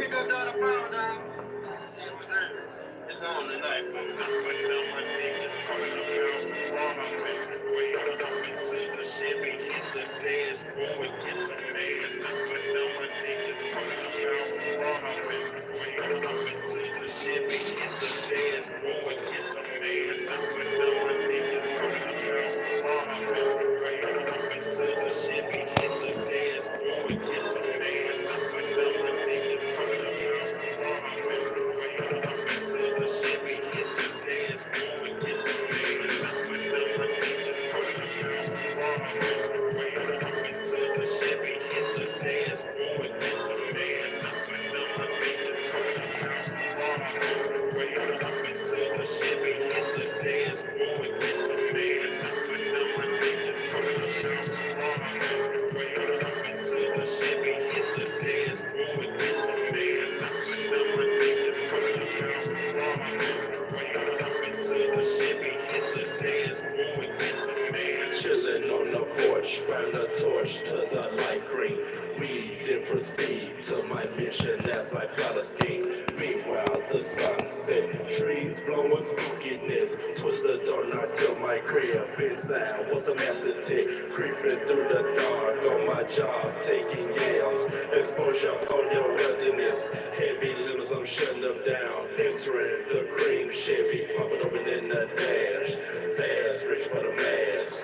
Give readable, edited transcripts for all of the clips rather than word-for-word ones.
It's on tonight, folks. I'm putting on my niggas, pulling up house, while I'm way up into the Chevy, hit the dance, boy, get the man. I'm putting on my niggas, pulling up house, while I'm way up into the Chevy, hit the dance, boy, get the man. I'm putting on my niggas, pulling up house, while I'm way up into the Chevy, hit the dance, boy, get the man. I'm putting on my niggas, pulling up house, while I'm way up into the Chevy, hit the dance, boy, get the man. I'm putting on my niggas, pulling up house, while I'm way up into the Chevy, hit the dance, boy, get the man. I'm putting on my niggas, pulling up house, while I'm way up into the Chevy, hit the dance, boy, get the man. I'm putting on my niggas, pulling up house, while I'm way up into the Chevy, hit the dance, boy, get the man. I'm putting on my niggas, pulling up house, while I'm way up into the Chevy, hit the dance, boy, get the man. Chillin' on the porch, burn a torch to the light green. We then proceed to my mission as I plot a scheme. Meanwhile, the sunset, trees blowing spookiness. Twist the door, knock till my crib inside. What's the master tick? Creeping through the dark on my job, taking yells. Exposure on your wilderness. Heavy limbs, I'm shutting them down. Entering the cream Chevy, popping open in the dash. Fast, rich for the mass.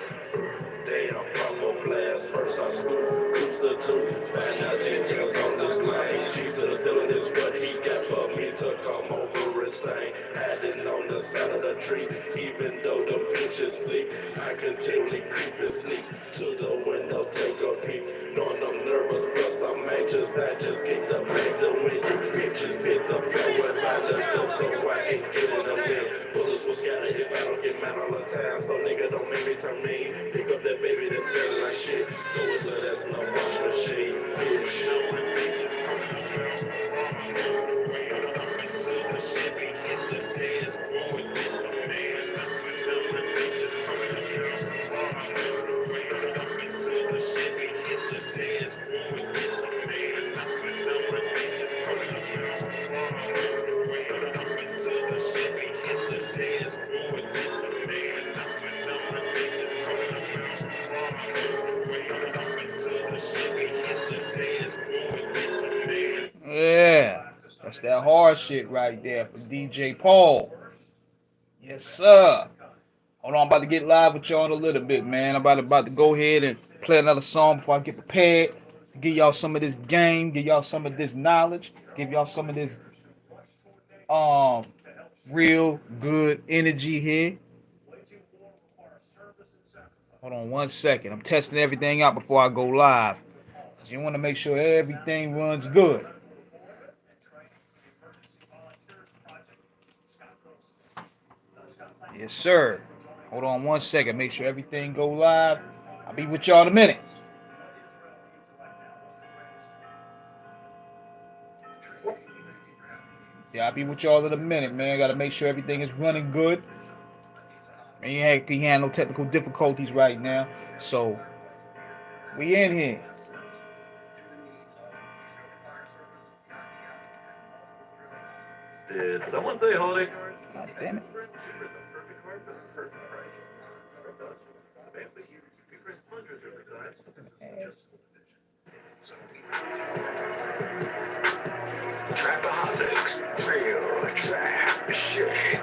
Damn, proper blast. First I school, cruise the two. Find out details on this lane. Chief to the ceiling is what he got for me to come over his thing. Hiding on the side of the tree. Even though the bitches sleep, I continually creep and sneak to the window, take a peek. Knowing I'm nervous, plus I'm anxious. I just keep the pain. The when you bitches hit the floor without the door, so I ain't getting them in. Bullets will scatter if I don't get mad all the time. So nigga don't make me turn mean. Pick up that baby that's feeling like shit. Go with little that's no wash machine. Bitch. Yeah, that's that hard shit right there for DJ Paul. Yes, sir. Hold on, I'm about to get live with y'all in a little bit, man. I'm about to go ahead and play another song before I get prepared to give y'all some of this game, give y'all some of this knowledge, give y'all some of this um real good energy here. Hold on one second. I'm testing everything out before I go live. So you want to make sure everything runs good. Yes, sir. Hold on one second. Make sure everything go live. I'll be with y'all in a minute. Yeah, I'll be with y'all in a minute, man. Got to make sure everything is running good. And you ain't no technical difficulties right now. So, we in here. Did someone say holiday cards? God damn it. Trapaholics, real trap shit.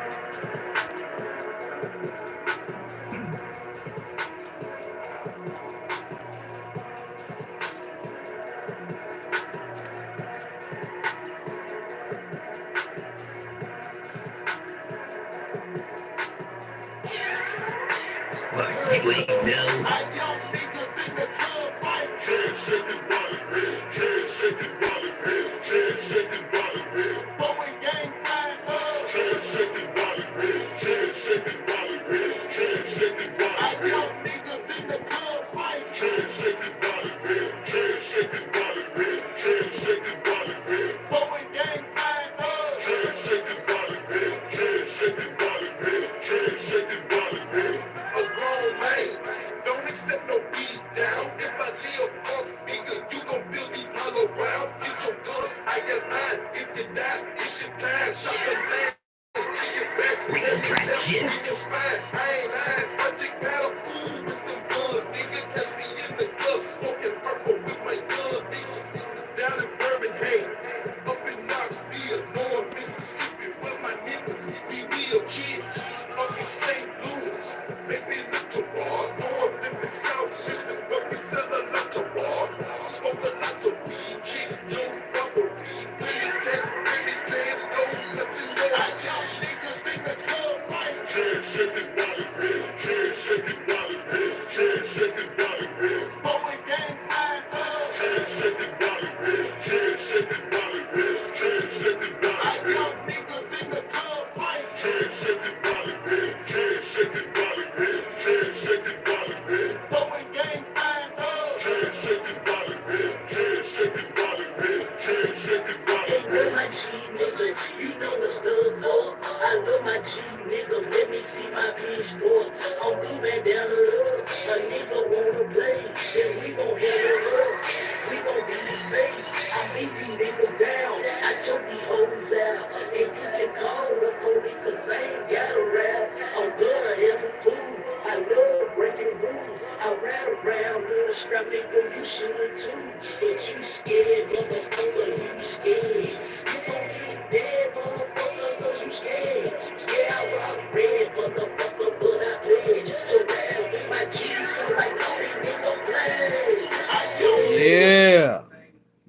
beat you niggas down. I choke these hoes out. And you can call the police, cause I ain't got a rap. I'm good as a fool. I love breaking rules. I ride around with a strap, nigga, you should too. But you scared, motherfucker, you scared. You gon' get dead, motherfucker, cause you scared. Yeah, I rock red, motherfucker, but I pledge. So rap with my G, so like, no, they nigga play. I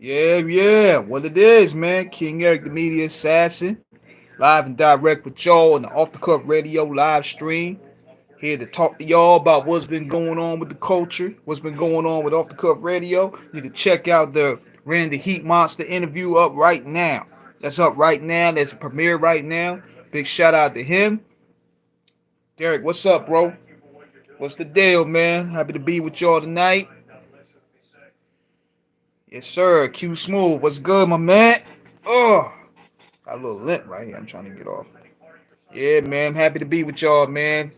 Yeah. Yeah. What it is, man. King Eric, the media assassin. Live and direct with y'all on the Off the Cuff Radio live stream. Here to talk to y'all about what's been going on with the culture, what's been going on with Off the Cuff Radio. You can check out the Randy Heat Monster interview up right now. That's up right now. That's a premiere right now. Big shout out to him. Derek, what's up, bro? What's the deal, man? Happy to be with y'all tonight. Yes, sir. Q Smooth. What's good, my man? Oh, got a little limp right here. I'm trying to get off. Yeah, man. Happy to be with y'all, man.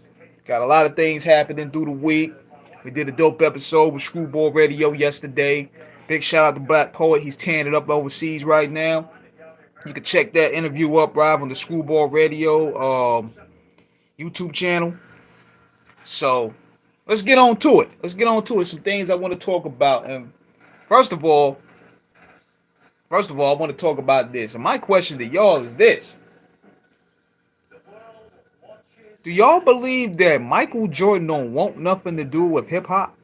Got a lot of things happening through the week. We did a dope episode with Screwball Radio yesterday. Big shout out to Black Poet. He's tearing it up overseas right now. You can check that interview up live on the Screwball Radio YouTube channel. So let's get on to it. Some things I want to talk about. And first of all, I want to talk about this. And my question to y'all is this. Do y'all believe that Michael Jordan don't want nothing to do with hip hop?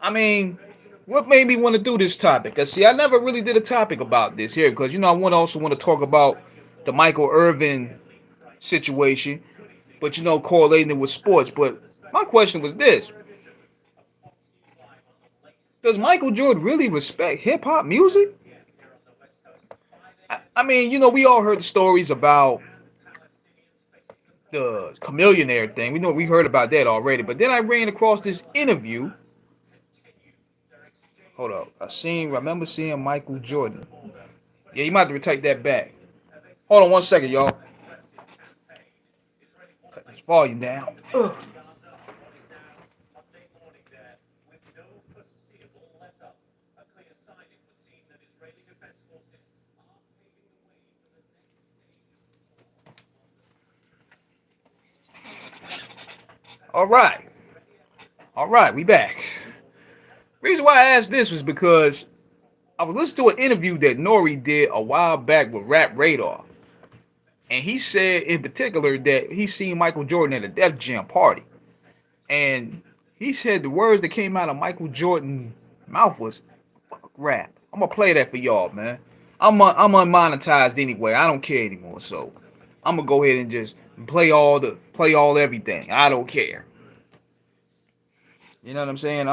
I mean, what made me want to do this topic? Cause see, I never really did a topic about this here because I also want to talk about the Michael Irvin situation, but correlating it with sports. But my question was this: does Michael Jordan really respect hip hop music? I mean, we all heard the stories about the chameleonaire thing. We heard about that already. But then I ran across this interview. Hold up. I remember seeing Michael Jordan. Yeah, you might have to take that back. Hold on 1 second, y'all. Cut this volume down. Ugh. All right, we back. Reason why I asked this was because I was listening to an interview that Nori did a while back with Rap Radar. And he said in particular that he seen Michael Jordan at a Def Jam party. And he said the words that came out of Michael Jordan's mouth was fuck rap. I'm gonna play that for y'all, man. I'm unmonetized anyway. I don't care anymore. So I'm gonna go ahead and just play all everything. I don't care. You know what I'm saying?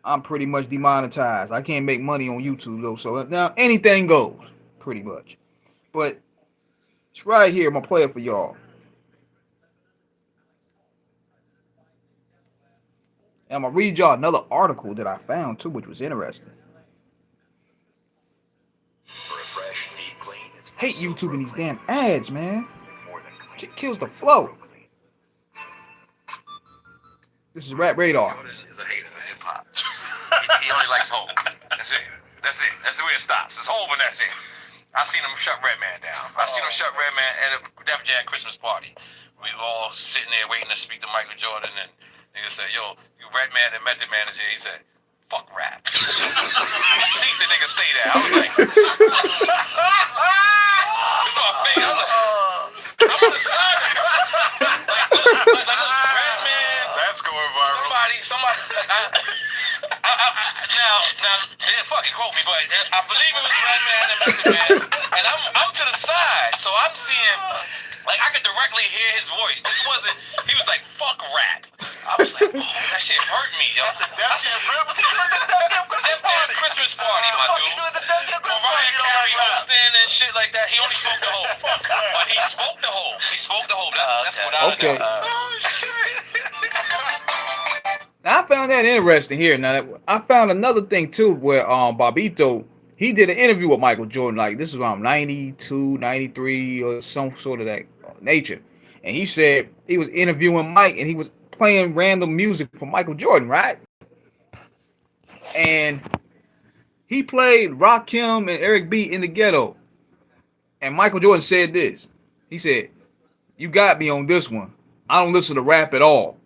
I'm pretty much demonetized. I can't make money on YouTube though, so now anything goes, pretty much. But it's right here. I'm gonna play it for y'all. And I'm gonna read y'all another article that I found too, which was interesting. Hate YouTube and these damn ads, man. It kills the flow. This is Rap Radar. Jordan is a hater of hip hop. He only likes Hov. That's it. That's the way it stops. It's Hov and that's it. I seen him shut Redman down. I seen him shut Redman at a Def Jam Christmas party. We were all sitting there waiting to speak to Michael Jordan, and nigga said, "Yo, you Redman and Method Man is here." He said, "Fuck rap." You seen the nigga say that? I was like, it's all fake. I was like, I'm on the side of it. Like Redman. That's going viral. Somebody. Now, they didn't fucking quote me, but I believe it was Redman and Method Man, and I'm to the side, so I'm seeing. Like, I could directly hear his voice. This wasn't, he was like, fuck rap. I was like, oh, that shit hurt me, yo. The Def Jam Christmas party, my dude. Mariah Carey hosting and shit like that. He only spoke the whole. But he spoke the whole. That's what I know. Oh, shit. Now, I found that interesting here. Now, I found another thing, too, where Bobito, he did an interview with Michael Jordan. Like, this was around 92, 93, or some sort of that nature. And he said he was interviewing Mike, and he was playing random music for Michael Jordan, right? And he played Rakim and Eric B in the ghetto. And Michael Jordan said this. He said, "You got me on this one. I don't listen to rap at all."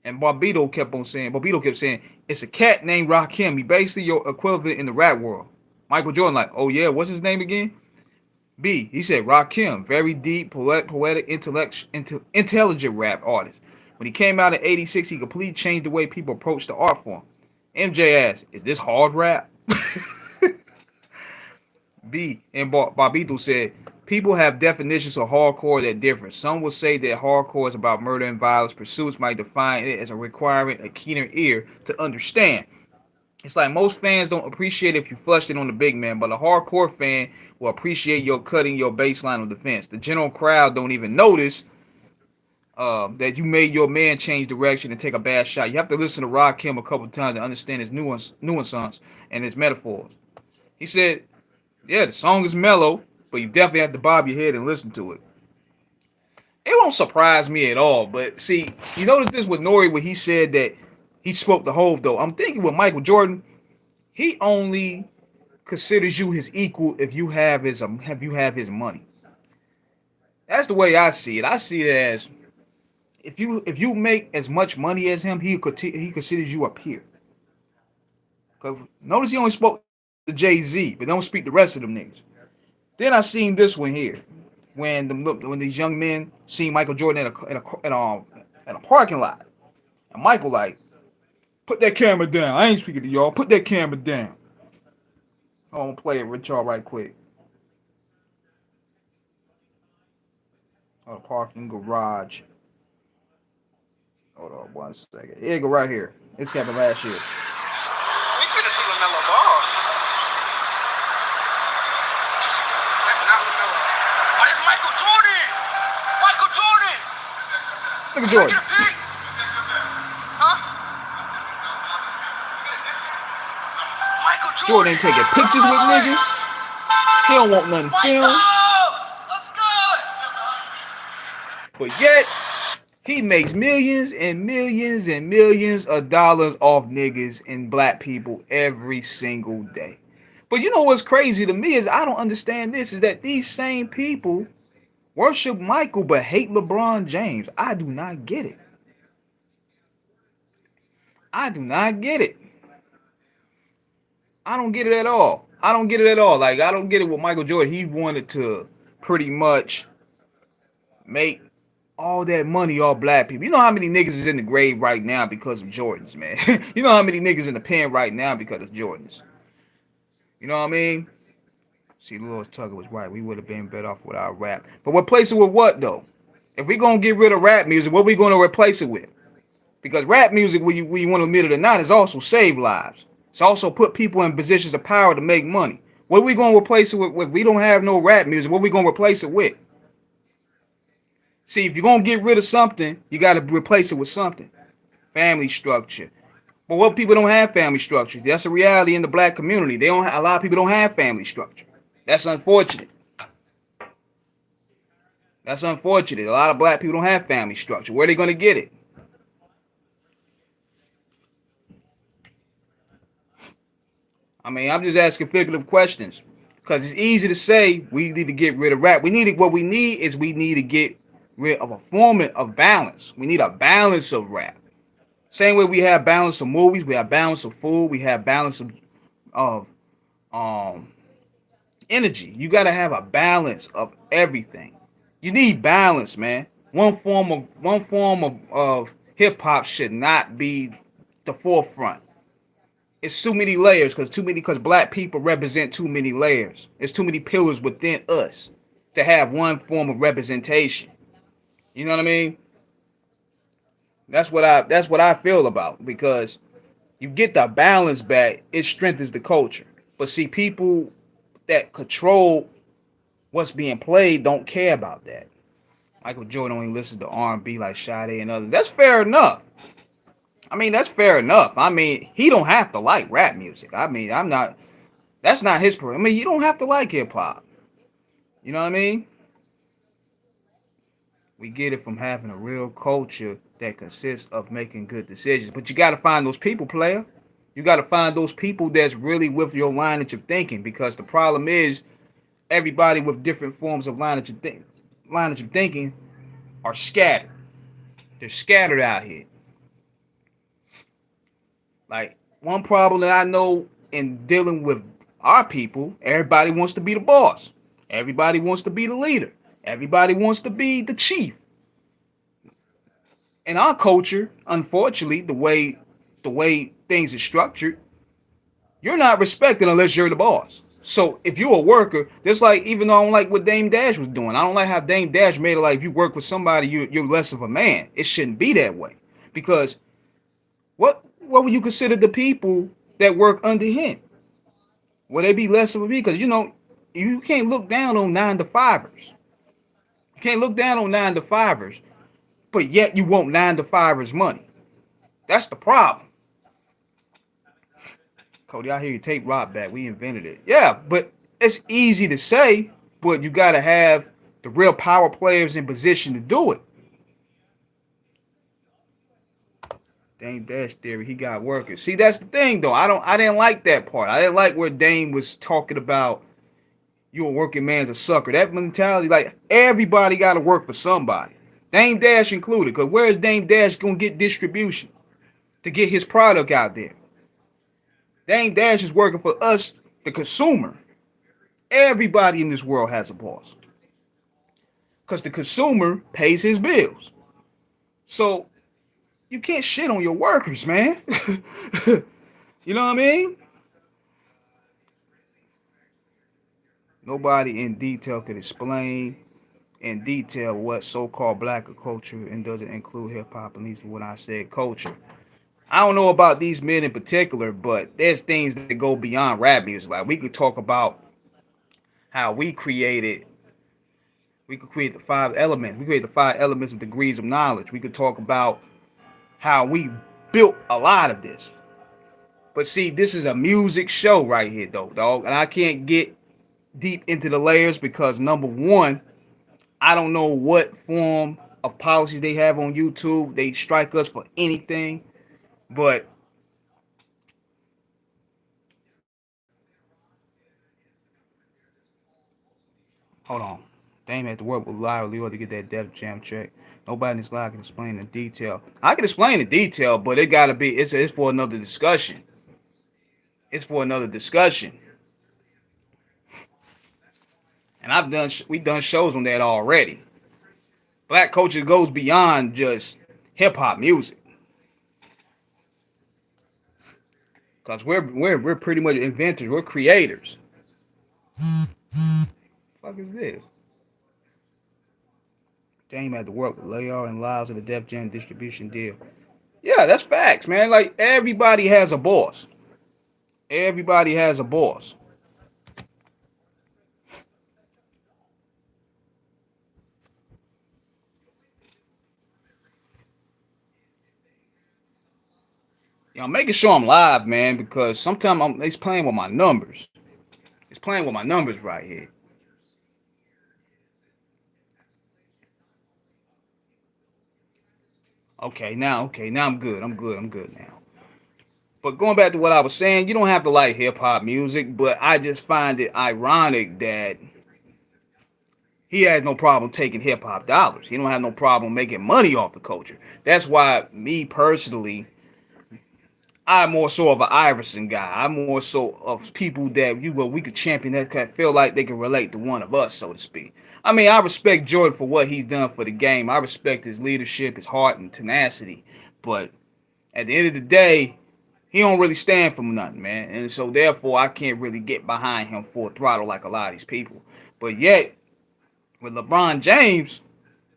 And Barbito kept saying, "It's a cat named Rakim. He basically your equivalent in the rap world." Michael Jordan like, "Oh yeah, what's his name again?" B. He said Rakim, very deep, poetic, intelligent rap artist. When he came out in '86, he completely changed the way people approach the art form. MJ asked, "Is this hard rap?" B. And Barbito said, "People have definitions of hardcore that differ. Some will say that hardcore is about murder and violence. Pursuits might define it as a requiring a keener ear to understand. It's like most fans don't appreciate if you flushed it on the big man, but a hardcore fan will appreciate your cutting your baseline on defense. The general crowd don't even notice that you made your man change direction and take a bad shot. You have to listen to Rakim a couple of times to understand his nuance and his metaphors." He said, "Yeah, the song is mellow, but you definitely have to bob your head and listen to it." It won't surprise me at all. But see, you notice this with Nori when he said that he spoke the Hove though. I'm thinking with Michael Jordan, he only considers you his equal if you have his money. That's the way I see it. I see it as if you make as much money as him, he considers you a peer. Cause notice he only spoke to Jay-Z, but don't speak the rest of them niggas. Then I seen this one here when these young men seen Michael Jordan in a parking lot, and Michael like, "Put that camera down. I ain't speaking to y'all. Put that camera down." I'm gonna play it with y'all right quick. Oh, the parking garage. Hold on 1 second. Here you go right here. It's happened last year. We finna see LaMelo Ball. Not LaMelo. Oh, that's Michael Jordan. Michael Jordan. Look at Jordan. Huh? Michael Jordan. Jordan ain't taking pictures with niggas. He don't want nothing filmed. Let's go. But yet, he makes millions and millions and millions of dollars off niggas and black people every single day. But you know what's crazy to me is I don't understand this, is that these same people worship Michael but hate LeBron James. I do not get it. I do not get it. I don't get it at all. I don't get it at all. Like, I don't get it with Michael Jordan. He wanted to pretty much make all that money off black people. You know how many niggas is in the grave right now because of Jordans, man. You know how many niggas in the pen right now because of Jordans. You know what I mean? See, Lewis Tucker was right. We would have been better off without rap. But replace it with what, though? If we're going to get rid of rap music, what are we going to replace it with? Because rap music, when you want to admit it or not, is also save lives. It's also put people in positions of power to make money. What are we going to replace it with? If we don't have no rap music, what are we going to replace it with? See, if you're going to get rid of something, you got to replace it with something. Family structure. But what people don't have family structure. That's a reality in the black community. A lot of people don't have family structure. That's unfortunate. That's unfortunate. A lot of black people don't have family structure. Where are they going to get it? I mean, I'm just asking figurative questions. Because it's easy to say we need to get rid of rap. We need to get rid of a form of balance. We need a balance of rap. Same way we have balance of movies, we have balance of food, we have balance of energy. You gotta have a balance of everything. You need balance, man. One form of hip hop should not be the forefront. It's too many layers because black people represent too many layers. There's too many pillars within us to have one form of representation. You know what I mean? That's what I feel about, because you get the balance back, it strengthens the culture. But see, people that control what's being played don't care about that. Michael Jordan only listens to R&B like Sade and others. That's fair enough. I mean, that's fair enough. I mean, he don't have to like rap music. I mean, that's not his problem. I mean, you don't have to like hip hop. You know what I mean? We get it from having a real culture that consists of making good decisions. But you got to find those people, player. You got to find those people that's really with your lineage of thinking, because the problem is everybody with different forms of lineage of thinking are scattered. They're scattered out here. Like, one problem that I know in dealing with our people, everybody wants to be the boss. Everybody wants to be the leader. Everybody wants to be the chief. In our culture, unfortunately, the way things are structured, you're not respected unless you're the boss. So if you're a worker, just like, even though I don't like what Dame Dash was doing, I don't like how Dame Dash made it like if you work with somebody, you're less of a man. It shouldn't be that way. Because what would you consider the people that work under him? Would they be less of a man? Because you can't look down on 9 to 5ers. You can't look down on 9 to 5ers, but yet you want 9 to 5ers money. That's the problem. Cody, I hear you take rock back. We invented it. Yeah, but it's easy to say, but you got to have the real power players in position to do it. Dame Dash theory, he got workers. See, that's the thing though. I didn't like that part. I didn't like where Dame was talking about you a working man's a sucker. That mentality, like, everybody got to work for somebody. Dame Dash included. Because where is Dame Dash going to get distribution to get his product out there? Dame Dash is working for us, the consumer. Everybody in this world has a boss. Because the consumer pays his bills. So you can't shit on your workers, man. You know what I mean? Nobody in detail could explain in detail what so-called black culture and doesn't include hip-hop, at least when I said culture. I don't know about these men in particular, but there's things that go beyond rap music. Like, we could talk about how we could create the 5 elements. We create the 5 elements of degrees of knowledge. We could talk about how we built a lot of this. But see, this is a music show right here, though, dog. And I can't get deep into the layers because, number one, I don't know what form of policies they have on YouTube. They strike us for anything. But hold on. Dame had to work with Lyra Leo to get that Def Jam check. Nobody in this live can explain in detail. I can explain in detail, but it gotta be it's for another discussion. It's for another discussion. And we've done shows on that already. Black culture goes beyond just hip hop music. Cause we're pretty much inventors. We're creators. What the fuck is this? Dame had to work with Layar and Lives of the Def Jam distribution deal. Yeah, that's facts, man. Like, everybody has a boss. Everybody has a boss. I'm making sure I'm live, man, because sometimes it's playing with my numbers. It's playing with my numbers right here. Okay, now I'm good. I'm good now. But going back to what I was saying, you don't have to like hip hop music, but I just find it ironic that he has no problem taking hip hop dollars. He don't have no problem making money off the culture. That's why, me personally, I'm more so of an Iverson guy. I'm more so of people that we could champion that kind of feel like they can relate to one of us, so to speak. I mean, I respect Jordan for what he's done for the game. I respect his leadership, his heart, and tenacity. But at the end of the day, he don't really stand for nothing, man. And so therefore, I can't really get behind him full throttle like a lot of these people. But yet, with LeBron James,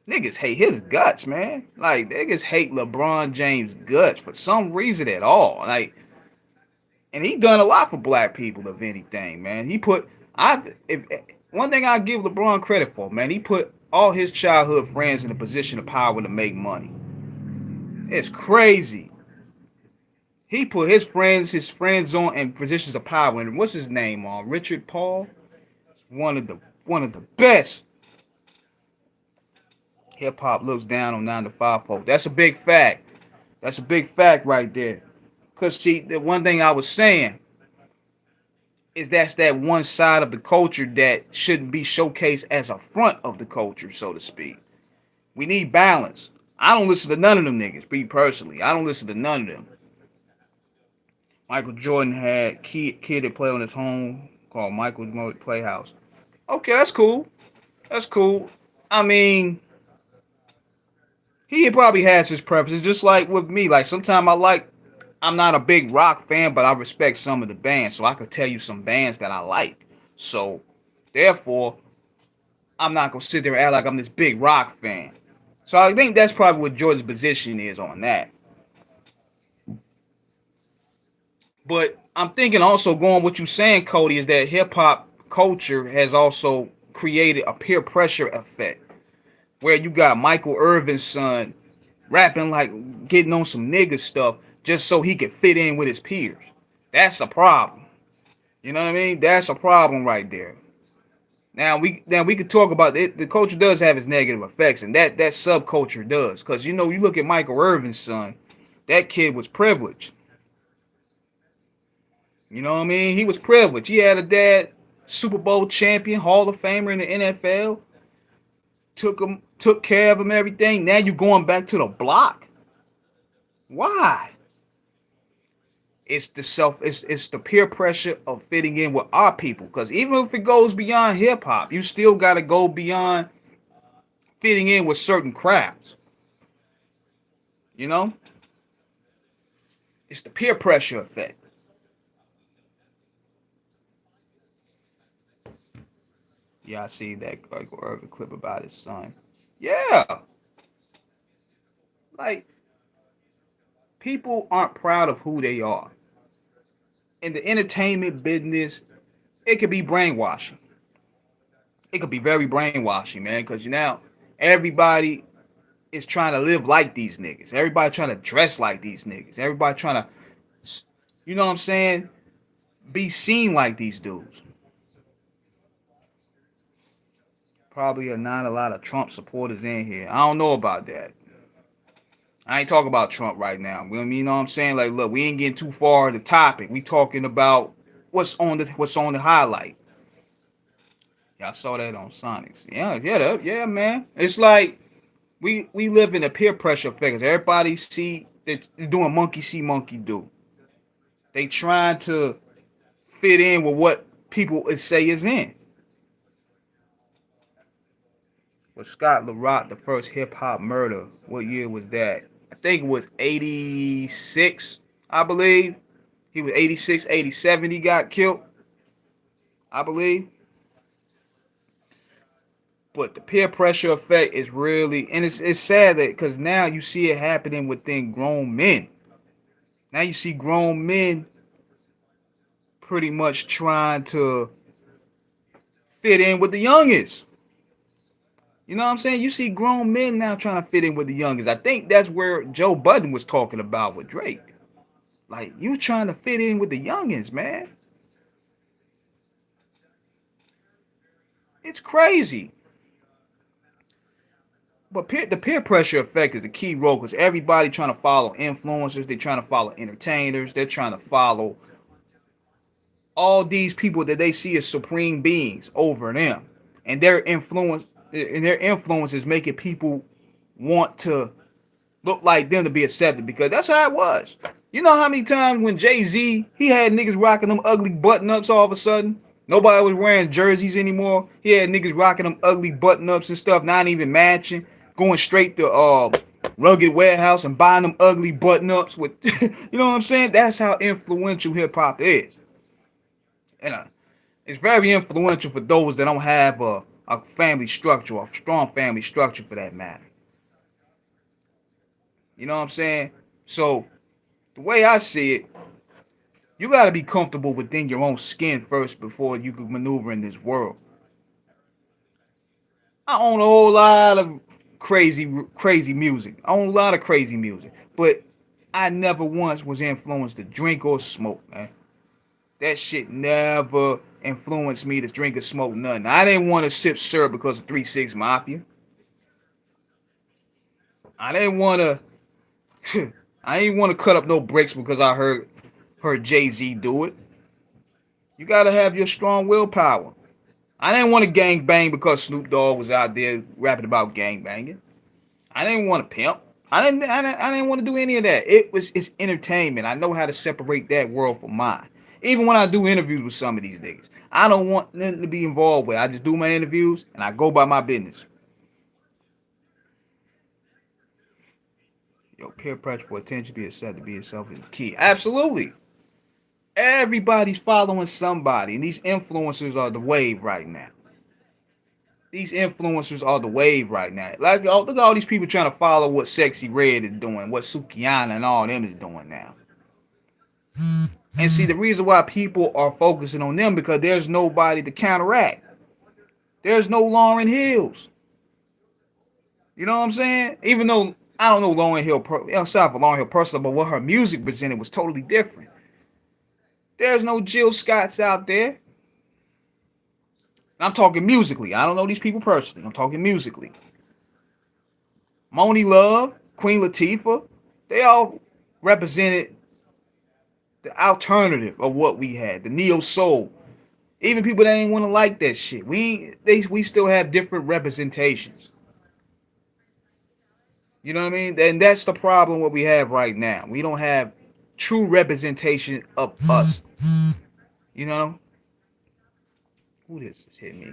niggas hate his guts, man. Like, niggas hate LeBron James' guts for some reason at all. Like, and he done a lot for black people, if anything, man. One thing I give LeBron credit for, man, he put all his childhood friends in a position of power to make money. It's crazy. He put his friends on in positions of power. And what's his name on? Richard Paul? One of the best. Hip hop looks down on 9 to 5 folks. That's a big fact. That's a big fact right there. Cause see, the one thing I was saying is that's that one side of the culture that shouldn't be showcased as a front of the culture, so to speak. We need balance. I don't listen to none of them niggas, me personally. I don't listen to none of them. Michael Jordan had kid that play on his home called Michael Jordan Playhouse. Okay, that's cool. That's cool. I mean, he probably has his preferences, just like with me. Like sometimes I'm not a big rock fan, but I respect some of the bands, so I could tell you some bands that I like. So, therefore, I'm not gonna sit there and act like I'm this big rock fan. So I think that's probably what Jordan's position is on that. But I'm thinking also going what you're saying, Cody, is that hip hop culture has also created a peer pressure effect where you got Michael Irvin's son rapping like getting on some nigga stuff just so he could fit in with his peers. That's a problem. You know what I mean? That's a problem right there. Now we could talk about it. The culture does have its negative effects, and that subculture does. Because you know, you look at Michael Irvin's son, that kid was privileged. You know what I mean? He was privileged. He had a dad, Super Bowl champion, Hall of Famer in the NFL. Took care of him, everything. Now you going back to the block. Why? It's the peer pressure of fitting in with our people. Because even if it goes beyond hip hop, you still gotta go beyond fitting in with certain crowds. You know? It's the peer pressure effect. Yeah, I see that Irvin clip about his son. Yeah. Like, people aren't proud of who they are. In the entertainment business, it could be brainwashing. It could be very brainwashing, man, because now everybody is trying to live like these niggas. Everybody trying to dress like these niggas. Everybody trying to, you know what I'm saying, be seen like these dudes. Probably are not a lot of Trump supporters in here. I don't know about that. I ain't talking about Trump right now. You know what I'm saying? Like, look, we ain't getting too far in the topic. We talking about what's on the highlight. Y'all saw that on Sonics. Yeah, man. It's like we live in a peer pressure effect. Everybody see they're doing monkey see, monkey do. They trying to fit in with what people say is in. Was Scott LaRock the first hip hop murder? What year was that? I think it was 86, I believe. He was 86, 87 he got killed, I believe. But the peer pressure effect is really, and it's sad that because now you see it happening within grown men. Now you see grown men pretty much trying to fit in with the youngest. You know what I'm saying? You see grown men now trying to fit in with the youngest. I think that's where Joe Budden was talking about with Drake. Like, you trying to fit in with the youngins, man. It's crazy. But the peer pressure effect is the key role because everybody trying to follow influencers. They're trying to follow entertainers. They're trying to follow all these people that they see as supreme beings over them. And their influence is making people want to look like them to be accepted because that's how it was. You know how many times when Jay-Z, he had niggas rocking them ugly button-ups all of a sudden? Nobody was wearing jerseys anymore. He had niggas rocking them ugly button-ups and stuff, not even matching, going straight to Rugged Warehouse and buying them ugly button-ups with, you know what I'm saying? That's how influential hip-hop is. And it's very influential for those that don't have a family structure, a strong family structure for that matter. You know what I'm saying? So, the way I see it, you got to be comfortable within your own skin first before you can maneuver in this world. I own a whole lot of crazy music. I own a lot of crazy music. But I never once was influenced to drink or smoke, man. That shit never influenced me to drink or smoke nothing. I didn't want to sip syrup because of 3 6 Mafia. I didn't want to I didn't want to cut up no bricks because I heard Heard Jay-Z do it. You gotta have your strong willpower. I didn't want to gang bang because Snoop Dogg was out there rapping about gang banging. I didn't want to pimp. I didn't want to do any of that. It's entertainment. I know how to separate that world from mine. Even when I do interviews with some of these niggas, I don't want nothing to be involved with. I just do my interviews and I go by my business. Yo, peer pressure for attention, be accepted, to be yourself is key. Absolutely. Everybody's following somebody, and these influencers are the wave right now. These influencers are the wave right now. Like, look at all these people trying to follow what Sexy Red is doing, what Sukihana and all them is doing now. And see, the reason why people are focusing on them because there's nobody to counteract. There's no Lauryn Hills. You know what I'm saying? Even though I don't know Lauryn Hill, outside of Lauryn Hill personally, but what her music presented was totally different. There's no Jill Scotts out there. I'm talking musically. I don't know these people personally. I'm talking musically. Moni Love, Queen Latifah, they all represented the alternative of what we had, the neo soul. Even people that ain't want to like that shit. We still have different representations. You know what I mean? And that's the problem what we have right now. We don't have true representation of us. You know? Who this is hitting me?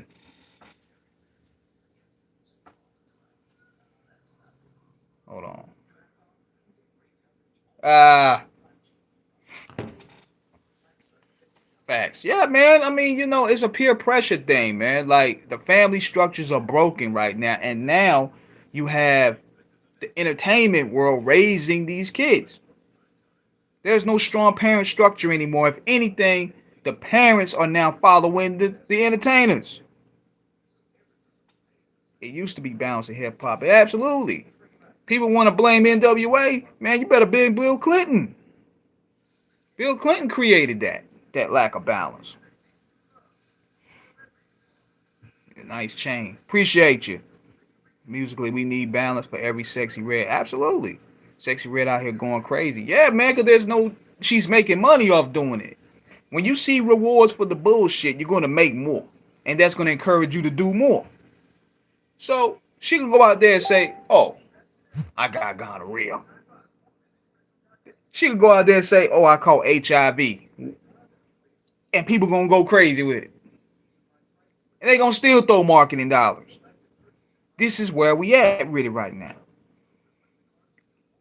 Hold on. Facts. Yeah, man. I mean, it's a peer pressure thing, man. Like, the family structures are broken right now. And now you have the entertainment world raising these kids. There's no strong parent structure anymore. If anything, the parents are now following the entertainers. It used to be balanced in hip hop. Absolutely. People want to blame NWA. Man, you better blame Bill Clinton. Bill Clinton created that lack of balance. Nice chain. Appreciate you. Musically, we need balance for every Sexy Red. Absolutely. Sexy Red out here going crazy. Yeah, man, because she's making money off doing it. When you see rewards for the bullshit, you're going to make more. And that's going to encourage you to do more. So, she can go out there and say, oh, I got gonorrhea. She can go out there and say, oh, I caught HIV. And people going to go crazy with it. And they going to still throw marketing dollars. This is where we at really right now.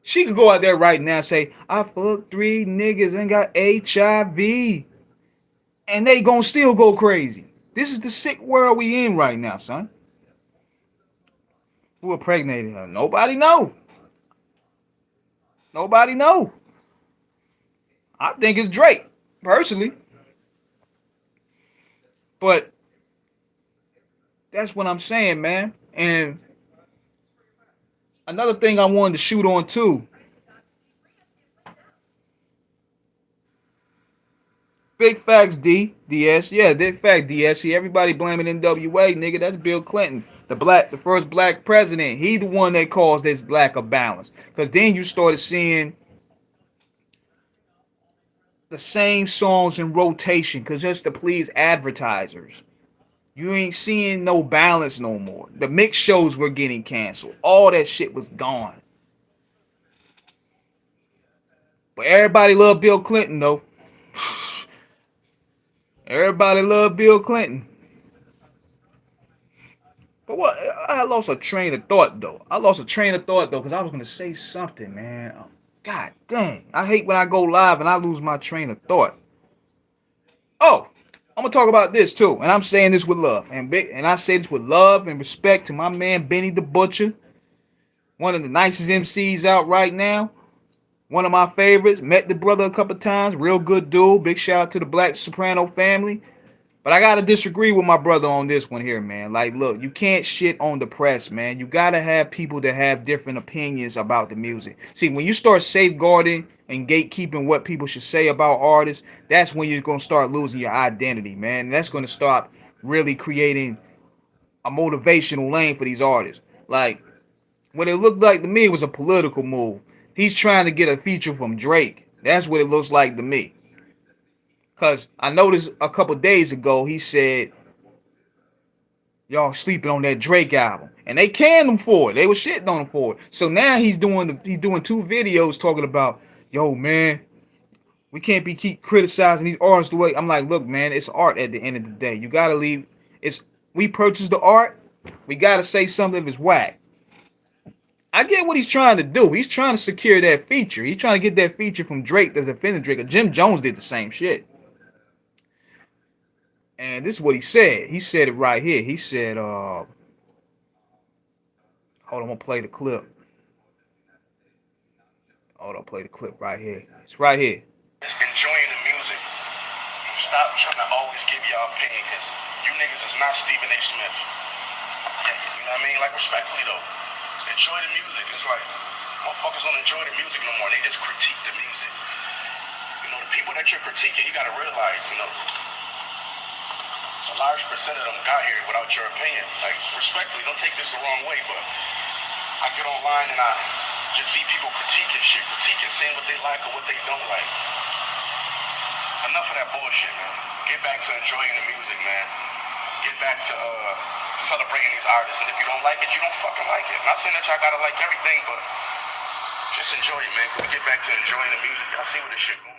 She could go out there right now and say, I fucked 3 niggas and got HIV. And they gonna still go crazy. This is the sick world we in right now, son. Who impregnated her? Nobody know. Nobody know. I think it's Drake, personally. But that's what I'm saying, man. And another thing I wanted to shoot on too. Big facts, DS. Yeah, big fact, DS. See, everybody blaming NWA, nigga. That's Bill Clinton, the first black president. He the one that caused this lack of balance. Because then you started seeing the same songs in rotation, because just to please advertisers. You ain't seeing no balance no more. The mix shows were getting canceled. All that shit was gone. But everybody loved Bill Clinton, though. Everybody loved Bill Clinton. But what? I lost a train of thought, though. Because I was going to say something, man. God dang. I hate when I go live and I lose my train of thought. Oh, I'm going to talk about this, too. And I'm saying this with love. And I say this with love and respect to my man, Benny the Butcher. One of the nicest MCs out right now. One of my favorites. Met the brother a couple times. Real good dude. Big shout out to the Black Soprano family. But I got to disagree with my brother on this one here, man. Like, look, you can't shit on the press, man. You got to have people that have different opinions about the music. See, when you start safeguarding and gatekeeping what people should say about artists, that's when you're going to start losing your identity, man. And that's going to start really creating a motivational lane for these artists. Like, what it looked like to me was a political move. He's trying to get a feature from Drake. That's what it looks like to me. Cause I noticed a couple days ago he said y'all sleeping on that Drake album, and they canned him for it. They were shitting on him for it. So now he's doing 2 videos talking about, yo man, we can't be keep criticizing these artists the way. I'm like, look man, it's art at the end of the day. You gotta leave. It's we purchased the art. We gotta say something if it's whack. I get what he's trying to do. He's trying to secure that feature. He's trying to get that feature from Drake to defend Drake. Jim Jones did the same shit. And this is what he said. He said it right here. He said, hold on, I'm gonna play the clip. Hold on, play the clip right here. It's right here. Just enjoying the music. Stop trying to always give your opinion, because you niggas is not Stephen A. Smith. Yeah, you know what I mean? Like, respectfully though, enjoy the music. It's like, motherfuckers don't enjoy the music no more. They just critique the music. You know, the people that you're critiquing, you gotta realize, you know, a large percent of them got here without your opinion. Like, respectfully, don't take this the wrong way, but I get online and I just see people critiquing shit, saying what they like or what they don't like. Enough of that bullshit, man. Get back to enjoying the music, man. Get back to celebrating these artists. And if you don't like it, you don't fucking like it. I'm not saying that y'all gotta like everything, but just enjoy it, man. Get back to enjoying the music. Y'all see where this shit going.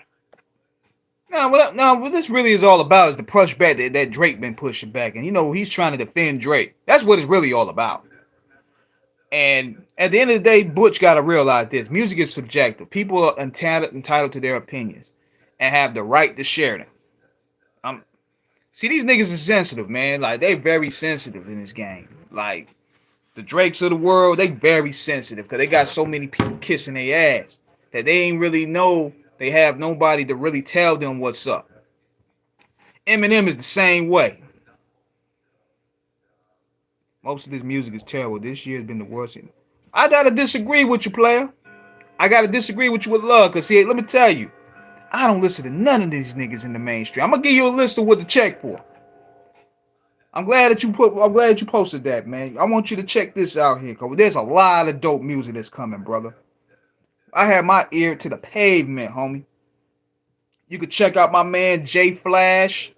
What this really is all about is the pushback that Drake been pushing back. And, you know, he's trying to defend Drake. That's what it's really all about. And at the end of the day, Butch got to realize this. Music is subjective. People are entitled to their opinions and have the right to share them. See, these niggas are sensitive, man. Like, they very sensitive in this game. Like, the Drakes of the world, they very sensitive because they got so many people kissing their ass that they ain't really know. They have nobody to really tell them what's up. Eminem is the same way. Most of this music is terrible. This year has been the worst. I gotta disagree with you, player. I gotta disagree with you with love. Cause see, let me tell you, I don't listen to none of these niggas in the mainstream. I'm gonna give you a list of what to check for. I'm glad that you posted that, man. I want you to check this out here, cause there's a lot of dope music that's coming, brother. I had my ear to the pavement, homie. You can check out my man J Flash.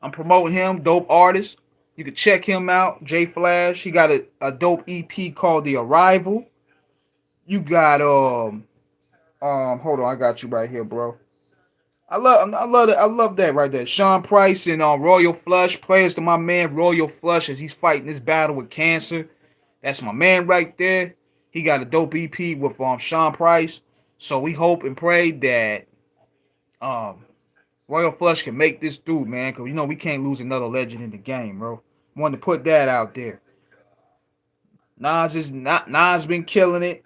I'm promoting him, dope artist. You can check him out, J Flash. He got a dope EP called The Arrival. You got hold on, I got you right here, bro. I love that right there. Sean Price and Royal Flush. Prayers to my man Royal Flush as he's fighting this battle with cancer. That's my man right there. He got a dope EP with Sean Price. So we hope and pray that Royal Flush can make this through, man. Because, you know, we can't lose another legend in the game, bro. Wanted to put that out there. Nas been killing it.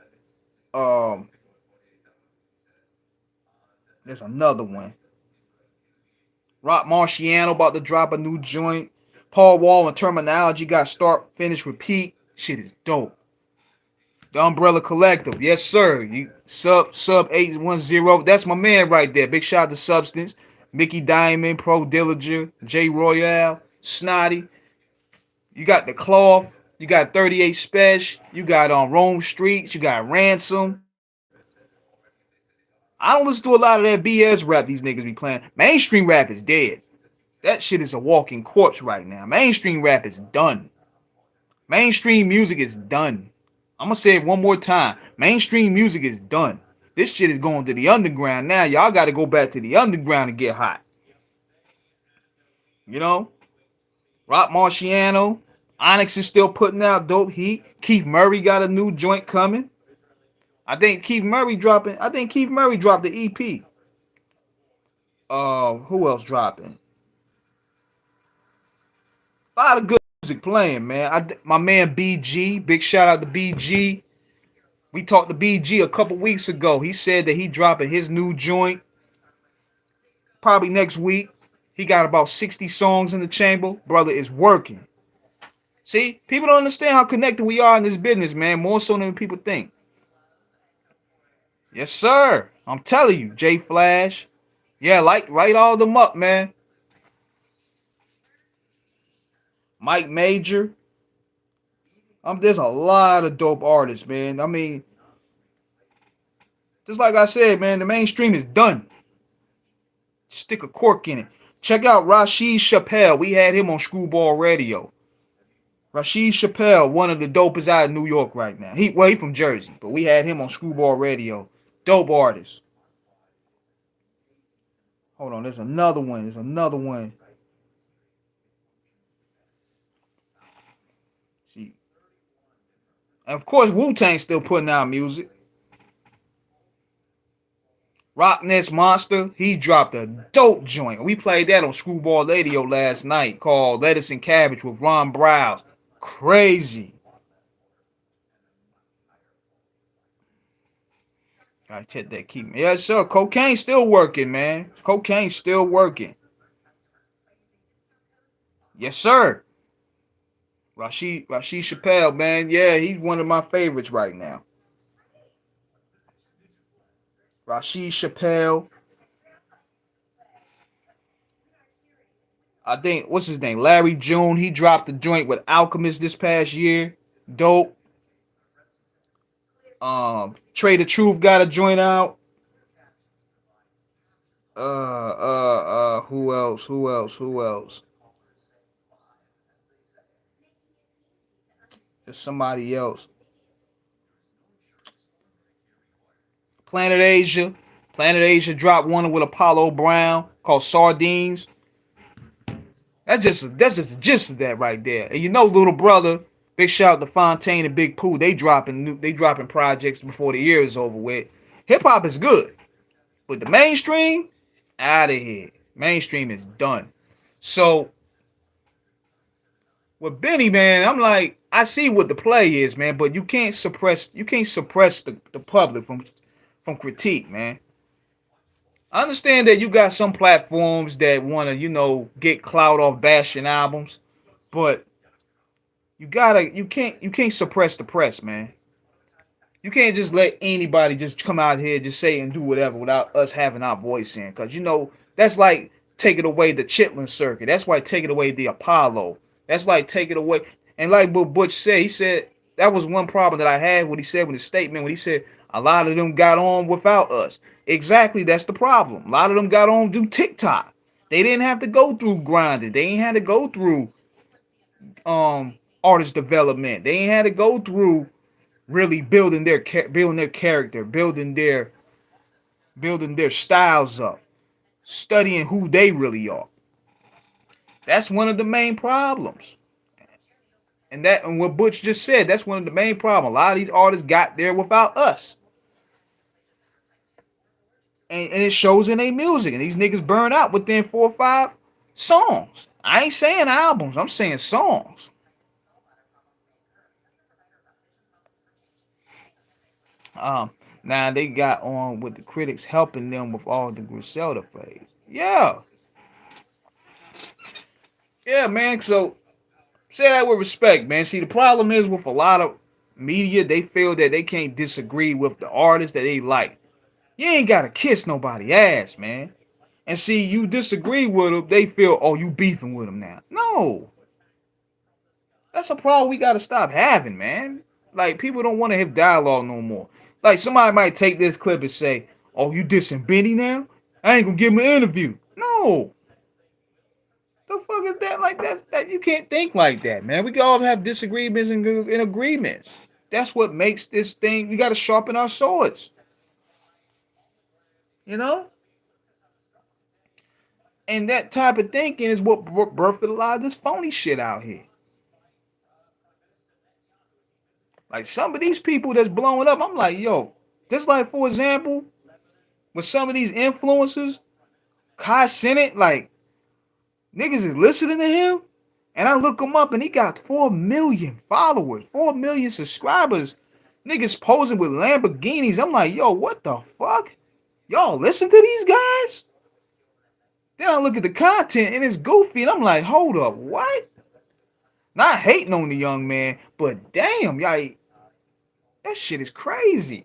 There's another one. Rock Marciano about to drop a new joint. Paul Wall and Terminology got start, finish, repeat. Shit is dope. The Umbrella Collective, yes sir. You sub 810. That's my man right there. Big shout out to Substance, Mickey Diamond, Pro Dillinger, J Royale, Snotty. You got the Cloth. You got 38 Special. You got on Rome Streets. You got Ransom. I don't listen to a lot of that BS rap these niggas be playing. Mainstream rap is dead. That shit is a walking corpse right now. Mainstream rap is done. Mainstream music is done. I'm going to say it one more time. Mainstream music is done. This shit is going to the underground now. Y'all got to go back to the underground and get hot. You know? Rock Marciano. Onyx is still putting out dope heat. Keith Murray got a new joint coming. I think Keith Murray dropped the EP. Who else dropping? A lot of good music playing, man. My man BG, big shout out to BG. We talked to BG a couple weeks ago. He said that he dropping his new joint probably next week. He got about 60 songs in the chamber. Brother is working. See, people don't understand how connected we are in this business, man. More so than people think. Yes, sir. I'm telling you, J Flash. Yeah, write all them up, man. Mike Major. There's a lot of dope artists, man. I mean, just like I said, man, the mainstream is done. Stick a cork in it. Check out Rashid Chappelle. We had him on Screwball Radio. Rashid Chappelle, one of the dopest out of New York right now. He from Jersey, but we had him on Screwball Radio. Dope artist. Hold on, there's another one. See, and of course Wu-Tang's still putting out music. Rock Ness Monster, he dropped a dope joint. We played that on Screwball Radio last night called Lettuce and Cabbage with Ron Browse. Crazy. Gotta check that key. Yes, sir. Cocaine's still working, man. Cocaine's still working. Yes, sir. Rashid Chappelle, man. Yeah, he's one of my favorites right now. Rashid Chappelle. I think, what's his name? Larry June. He dropped the joint with Alchemist this past year. Dope. Trey the Truth got a joint out. Who else? There's somebody else. Planet Asia dropped one with Apollo Brown called Sardines. That's just the gist of that right there. And you know, Little Brother, big shout out to Fontaine and Big Pooh. They dropping projects before the year is over with. Hip hop is good, but the mainstream, out of here. Mainstream is done. So with Benny, man, I'm like, I see what the play is, man, but you can't suppress the public from critique, man. I understand that you got some platforms that want to, get clout off bashing albums, but you can't suppress the press, man. You can't just let anybody just come out here, just say and do whatever without us having our voice in, because that's like taking away the Chitlin circuit. That's like taking away the Apollo. That's like taking away, and like what Butch said, he said that was one problem that I had. What he said with his statement, when he said a lot of them got on without us. Exactly, that's the problem. A lot of them got on through TikTok. They didn't have to go through grinding. They ain't had to go through artist development. They ain't had to go through really building their character, building their styles up, studying who they really are. That's one of the main problems. And what Butch just said, that's one of the main problems. A lot of these artists got there without us. And it shows in their music. And these niggas burn out within 4 or 5 songs. I ain't saying albums. I'm saying songs. Now they got on with the critics helping them with all the Griselda praise. Yeah. Yeah, man. So say that with respect, man. See, the problem is with a lot of media, they feel that they can't disagree with the artist that they like. You ain't gotta kiss nobody ass, man. And see, you disagree with them, they feel, oh, you beefing with them now. No. That's a problem we gotta stop having, man. Like, people don't want to have dialogue no more. Like, somebody might take this clip and say, oh, you dissing Benny now? I ain't gonna give him an interview. No. The fuck is that? Like, that you can't think like that, man. We can all have disagreements and agreements. That's what makes this thing. We gotta sharpen our swords. And that type of thinking is what birthed a lot of this phony shit out here. Like, some of these people that's blowing up, I'm like, yo, just like, for example, with some of these influencers, Kai Cenat, like, niggas is listening to him, and I look him up, and he got 4 million followers, 4 million subscribers. Niggas posing with Lamborghinis. I'm like, yo, what the fuck? Y'all listen to these guys? Then I look at the content and it's goofy, and I'm like, hold up, what? Not hating on the young man, but damn, y'all, that shit is crazy.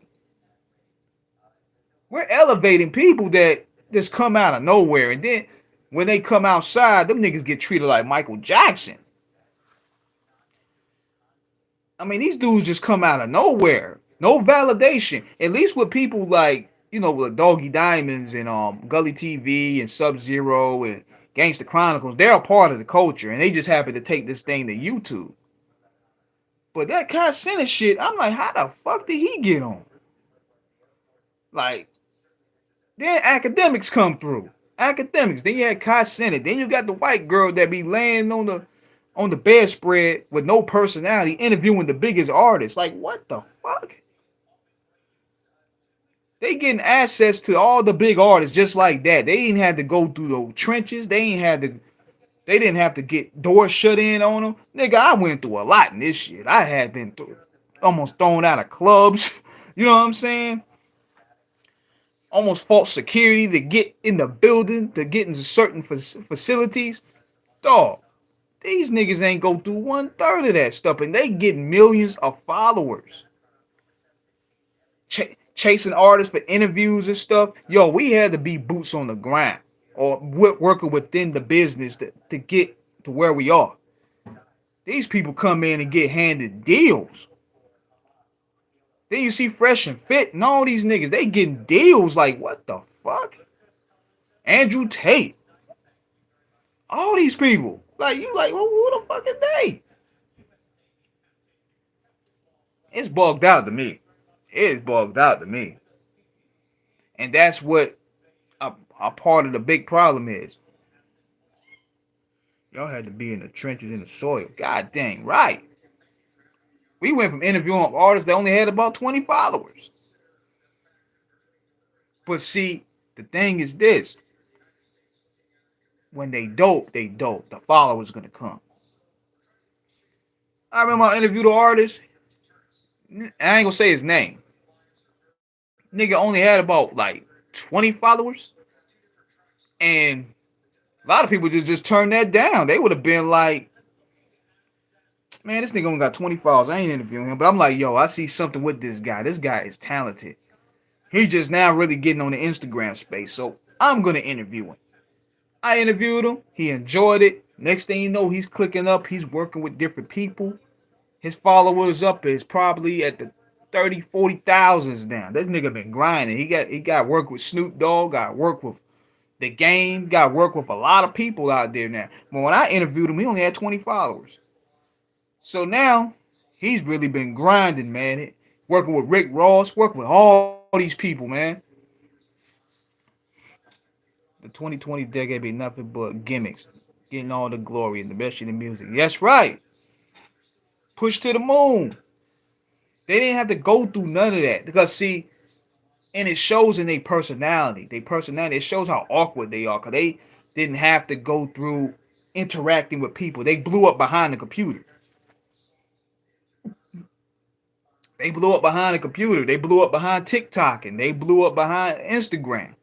We're elevating people that just come out of nowhere, and then when they come outside, them niggas get treated like Michael Jackson. I mean, these dudes just come out of nowhere. No validation. At least with people like, you know, with Doggy Diamonds and Gully TV and Sub Zero and Gangsta Chronicles, they're a part of the culture, and they just happen to take this thing to YouTube. But that Kai Cenat shit, I'm like, how the fuck did he get on? Like, then academics come through. Academics. Then you had Kai Cenat. Then you got the white girl that be laying on the bedspread with no personality, interviewing the biggest artists. Like, what the fuck? They getting access to all the big artists just like that. They didn't have to go through the trenches. They didn't have to get doors shut in on them. Nigga, I went through a lot in this shit. I had been almost thrown out of clubs. You know what I'm saying? Almost fought security to get in the building, to get into certain facilities. Dog, these niggas ain't go through 1/3 of that stuff, and they getting millions of followers. Chasing artists for interviews and stuff. Yo, we had to be boots on the ground or working within the business to get to where we are. These people come in and get handed deals. Then you see Fresh and Fit and all these niggas, they getting deals like, what the fuck? Andrew Tate. All these people. Like, you like, well, who the fuck is they? It's bugged out to me. It's bugged out to me. And that's what a part of the big problem is. Y'all had to be in the trenches, in the soil. God dang right. We went from interviewing artists that only had about 20 followers. But see, the thing is this. When they dope, they dope. The followers gonna come. I remember I interviewed an artist. I ain't gonna say his name. Nigga only had about like 20 followers. And a lot of people just turned that down. They would have been like, man, this nigga only got 20 followers. I ain't interviewing him. But I'm like, yo, I see something with this guy. This guy is talented. He's just now really getting on the Instagram space. So I'm going to interview him. I interviewed him. He enjoyed it. Next thing you know, he's clicking up. He's working with different people. His followers up is probably at the 30, 40,000s now. This nigga been grinding. He got work with Snoop Dogg. Got work with The Game. Got work with a lot of people out there now. But when I interviewed him, he only had 20 followers. So now he's really been grinding, man. Working with Rick Ross, working with all these people, man. The 2020 decade be nothing but gimmicks, getting all the glory and the best in the music. That's right. Push to the moon. They didn't have to go through none of that because see, and it shows in their personality. It shows how awkward they are because they didn't have to go through interacting with people. They blew up behind the computer. They blew up behind the computer. They blew up behind TikTok and they blew up behind Instagram.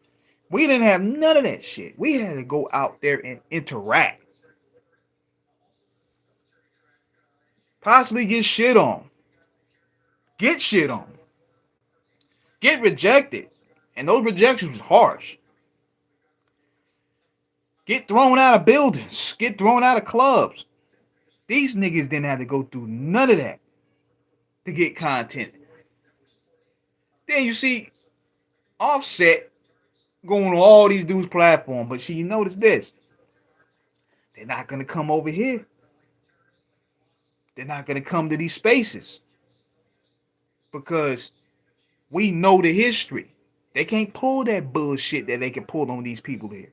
We didn't have none of that shit. We had to go out there and interact. Possibly get shit on. Get shit on. Get rejected. And those rejections was harsh. Get thrown out of buildings. Get thrown out of clubs. These niggas didn't have to go through none of that to get content. Then you see Offset going on all these dudes' platforms. But see, you notice this. They're not going to come over here. They're not going to come to these spaces. Because we know the history. They can't pull that bullshit that they can pull on these people here.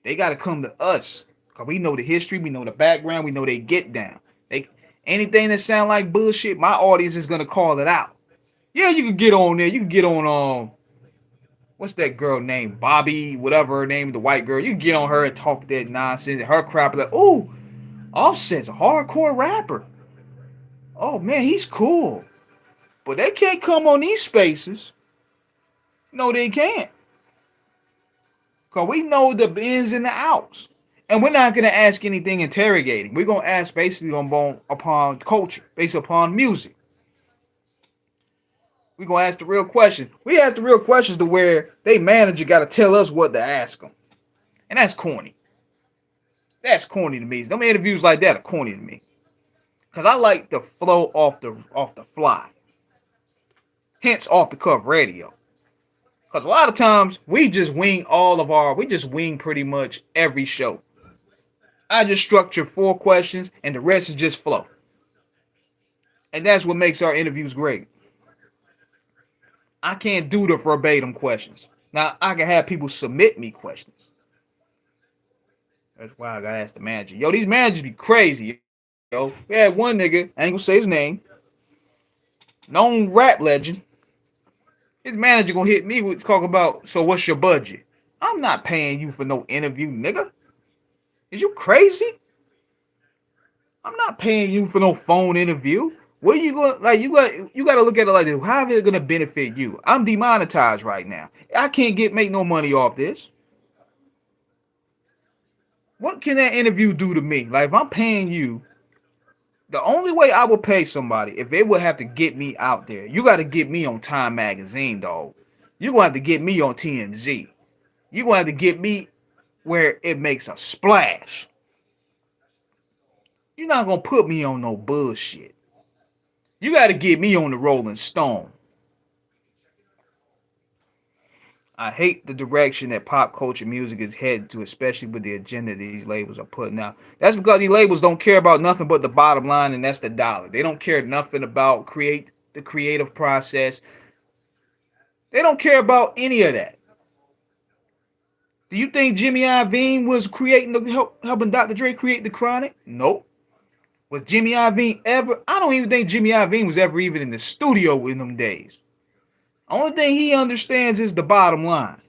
They got to come to us. Because we know the history. We know the background. We know they get down. Anything that sound like bullshit, my audience is going to call it out. Yeah, you can get on there. You can get on, what's that girl named? Bobby, whatever her name, the white girl. You can get on her and talk that nonsense. Her crap like, oh, Offset's a hardcore rapper. Oh, man, he's cool. But they can't come on these spaces. No, they can't. Because we know the ins and the outs. And we're not going to ask anything interrogating. We're going to ask basically upon culture, based upon music. We're going to ask the real question. We ask the real questions to where they manager got to tell us what to ask them. And that's corny. That's corny to me. Them interviews like that are corny to me. Because I like the flow off the fly. Hence off the cuff radio. Because a lot of times we just wing pretty much every show. I just structure 4 questions and the rest is just flow. And that's what makes our interviews great. I can't do the verbatim questions. Now, I can have people submit me questions. That's why I gotta ask the manager. Yo, these managers be crazy, yo. We had one nigga, I ain't gonna say his name, known rap legend. His manager gonna hit me with talking about, so what's your budget? I'm not paying you for no interview, nigga. Is you crazy? I'm not paying you for no phone interview. What are you going like? You got to look at it like this. How is it gonna benefit you? I'm demonetized right now. I can't make no money off this. What can that interview do to me? Like if I'm paying you, the only way I will pay somebody if they would have to get me out there. You got to get me on Time Magazine, dog. You gonna have to get me on TMZ. You gonna have to get me where it makes a splash. You're not gonna put me on no bullshit. You got to get me on the Rolling Stone. I hate the direction that pop culture music is headed to, especially with the agenda these labels are putting out. That's because these labels don't care about nothing but the bottom line, and that's the dollar. They don't care nothing about the creative process. They don't care about any of that. Do you think Jimmy Iovine was helping Dr. Dre create the Chronic? Nope. Was Jimmy Iovine ever? I don't even think Jimmy Iovine was ever even in the studio in them days. Only thing he understands is the bottom line.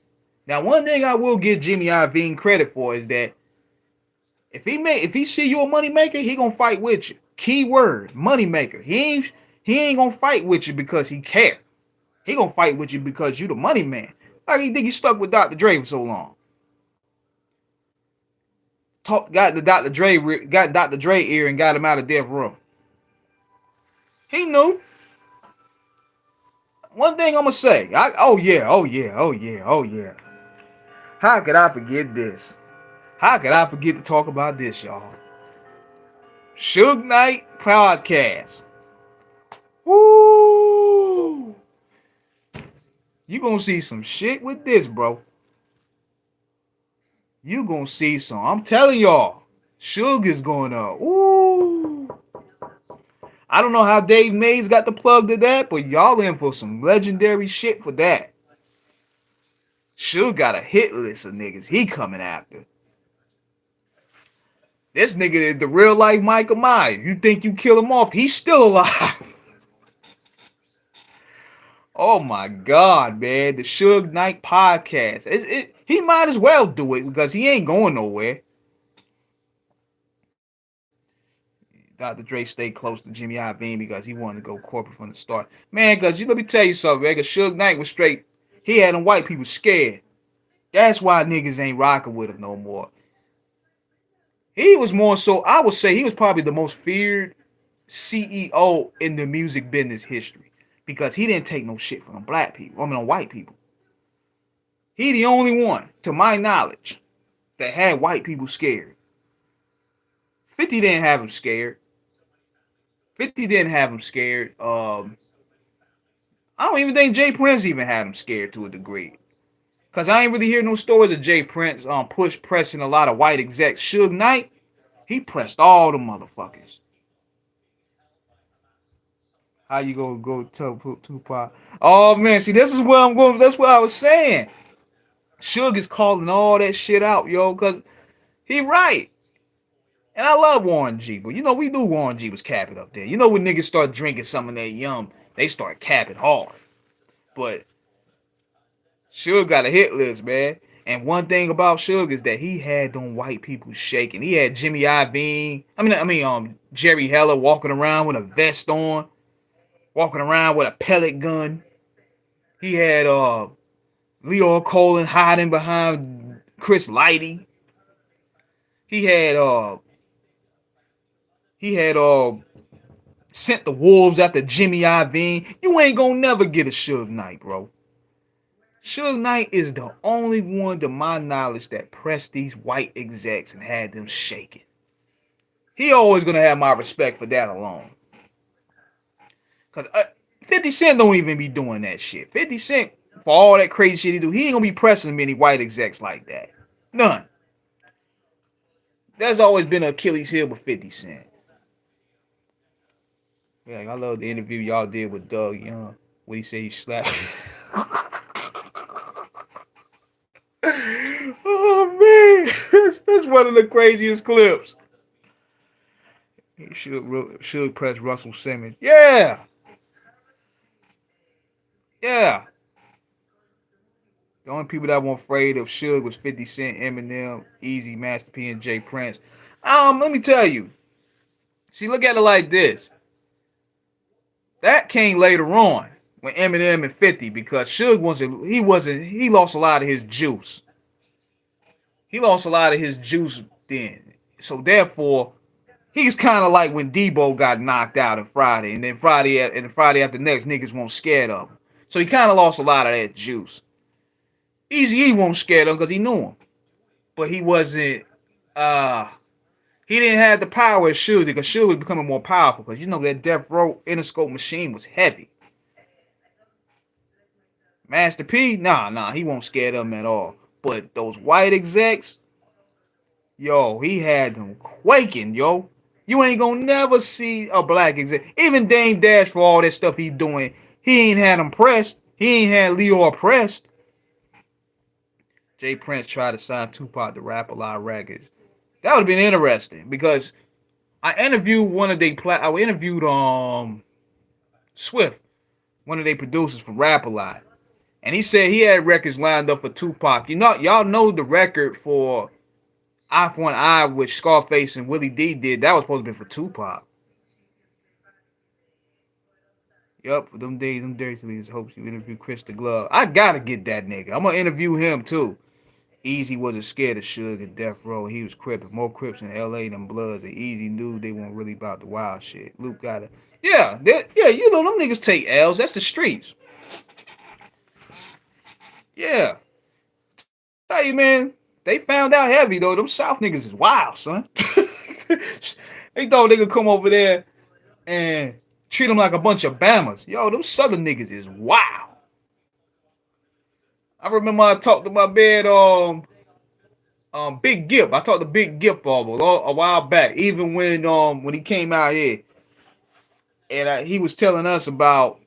Now, one thing I will give Jimmy Irving credit for is that if he see you a money maker, he gonna fight with you. Key word, money maker. He ain't gonna fight with you because he care. He gonna fight with you because you the money man. Like you think he stuck with Dr. Dre for so long? Got Dr. Dre ear and got him out of death row. He knew. One thing I'm gonna say. Oh yeah. How could I forget this? How could I forget to talk about this, y'all? Suge Knight podcast. Woo! You gonna see some shit with this, bro. You gonna see some. I'm telling y'all, Suge is going up. Woo! I don't know how Dave Mays got the plug to that, but y'all in for some legendary shit for that. Suge got a hit list of niggas he coming after. This nigga is the real life Michael Myers. You think you kill him off, he's still alive. Oh my God, man. The Suge Knight podcast. He might as well do it because he ain't going nowhere. Dr. Dre stayed close to Jimmy Iovine because he wanted to go corporate from the start. Man, because let me tell you something, man. Because Suge Knight was straight. He had them white people scared. That's why niggas ain't rocking with him no more. He was more so, I would say he was probably the most feared CEO in the music business history. Because he didn't take no shit from black people. White people. He the only one, to my knowledge, that had white people scared. 50 didn't have him scared. 50 didn't have him scared. I don't even think Jay Prince even had him scared to a degree. Because I ain't really hear no stories of Jay Prince pressing a lot of white execs. Suge Knight, he pressed all the motherfuckers. How you gonna go tell Tupac? Oh man, see this is where I'm going. That's what I was saying. Suge is calling all that shit out, yo, because he right. And I love Warren G, but we knew Warren G was capping up there. When niggas start drinking some of that yum, they start capping hard. But Suge got a hit list, man. And one thing about Suge is that he had them white people shaking. He had Jimmy Iovine, Jerry Heller walking around with a vest on, walking around with a pellet gun. He had Leo Colin hiding behind Chris Lighty. He had sent the wolves after Jimmy Iovine. You ain't gonna never get a Suge Knight, bro. Suge Knight is the only one, to my knowledge, that pressed these white execs and had them shaking. He always gonna have my respect for that alone. Cause 50 Cent don't even be doing that shit. 50 Cent for all that crazy shit he do, he ain't gonna be pressing many white execs like that. None. There's always been an Achilles heel with 50 Cent. Yeah, I love the interview y'all did with Doug Young when he said he slapped. Oh man, that's one of the craziest clips. He should press Russell Simmons. Yeah, yeah. The only people that were afraid of Suge was 50 Cent, Eminem, Easy, Master P, and Jay Prince. Let me tell you. See, look at it like this. That came later on when Eminem and 50, because Suge he lost a lot of his juice. He lost a lot of his juice then. So therefore, he's kind of like when Debo got knocked out on Friday, and then Friday after next, niggas won't scared of him. So he kind of lost a lot of that juice. Eazy-E won't scared of him because he knew him, but he wasn't. He didn't have the power as Suge, because Suge was becoming more powerful, because you know that Death Row Interscope machine was heavy. Master P, nah, he won't scare them at all. But those white execs, yo, he had them quaking, yo. You ain't gonna never see a black exec. Even Dame Dash, for all that stuff he doing, he ain't had him pressed. He ain't had Leo pressed. Jay Prince tried to sign Tupac to Rap a Lot Records. That would have been interesting, because I interviewed Swift, one of their producers from Rap a Lot. And he said he had records lined up for Tupac. You know, y'all know the record for Eye for an Eye, which Scarface and Willie D did. That was supposed to be for Tupac. Yup, for them days, them dirty leagues. Hopes you interview Chris the Glove. I gotta get that nigga. I'm gonna interview him too. Easy wasn't scared of Suge and Death Row. He was cripping. More Crips in LA than Bloods. And Easy knew they weren't really about the wild shit. Luke got it. Yeah, you know, them niggas take L's. That's the streets. Yeah. Tell you, man, they found out heavy, though. Them South niggas is wild, son. They thought they could come over there and treat them like a bunch of Bammers. Yo, them Southern niggas is wild. I remember I talked to my bed, Big Gip. I talked to Big Gip a while back, even when he came out here, and he was telling us about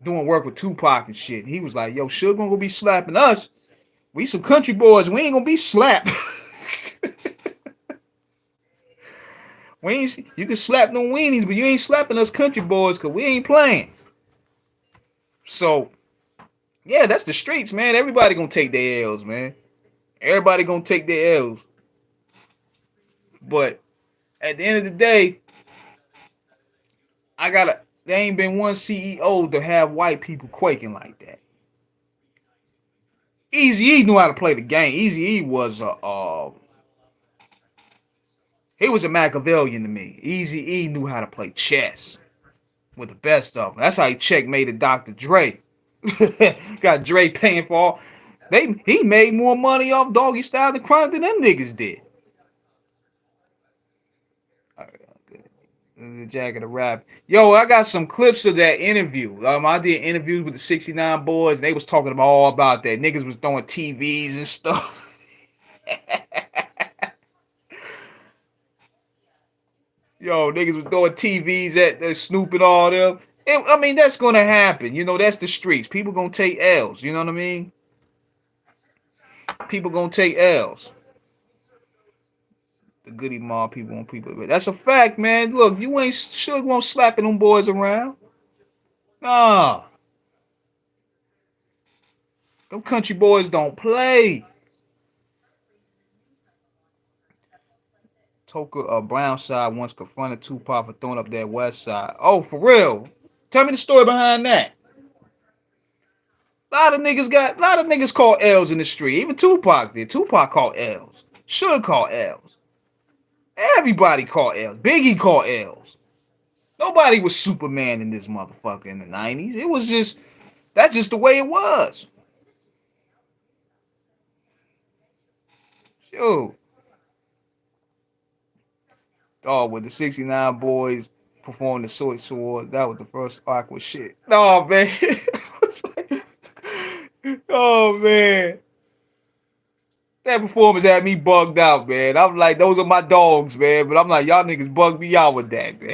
doing work with Tupac and shit. He was like, "Yo, Suge gonna be slapping us. We some country boys. We ain't gonna be slapped. You can slap them weenies, but you ain't slapping us country boys, because we ain't playing." So, yeah, that's the streets, man. Everybody gonna take their L's, man. Everybody gonna take their L's. But at the end of the day, there ain't been one CEO to have white people quaking like that. Eazy-E knew how to play the game. Eazy-E was he was a Machiavellian to me. Eazy-E knew how to play chess with the best of them. That's how he checkmated Dr. Dre. Got Dre paying for all. He made more money off Doggy Style than Chronic than them niggas did. The jacket of rap. Yo, I got some clips of that interview. I did interviews with the 69 boys, and they was talking all about that. Niggas was throwing TVs and stuff. Yo, niggas was throwing TVs at Snoop and all them. I mean, that's gonna happen. You know, that's the streets. People gonna take L's. You know what I mean? People gonna take L's. The Goody Mob people want people. That's a fact, man. Look, you ain't Suge won't slapping them boys around. Nah. Them country boys don't play. Toka Brownside once confronted Tupac for throwing up that West Side. Oh, for real? Tell me the story behind that. A lot of niggas call L's in the street. Even Tupac did. Tupac called L's. Suge called L's. Everybody called L's. Biggie called L's. Nobody was Superman in this motherfucker in the 90s. It was that's just the way it was. Yo. Oh, with the 69 boys performing the Soy Sword, that was the first awkward shit. No, man. Oh man. That performance had me bugged out, man. I'm like, those are my dogs, man. But I'm like, y'all niggas bugged me out with that, man.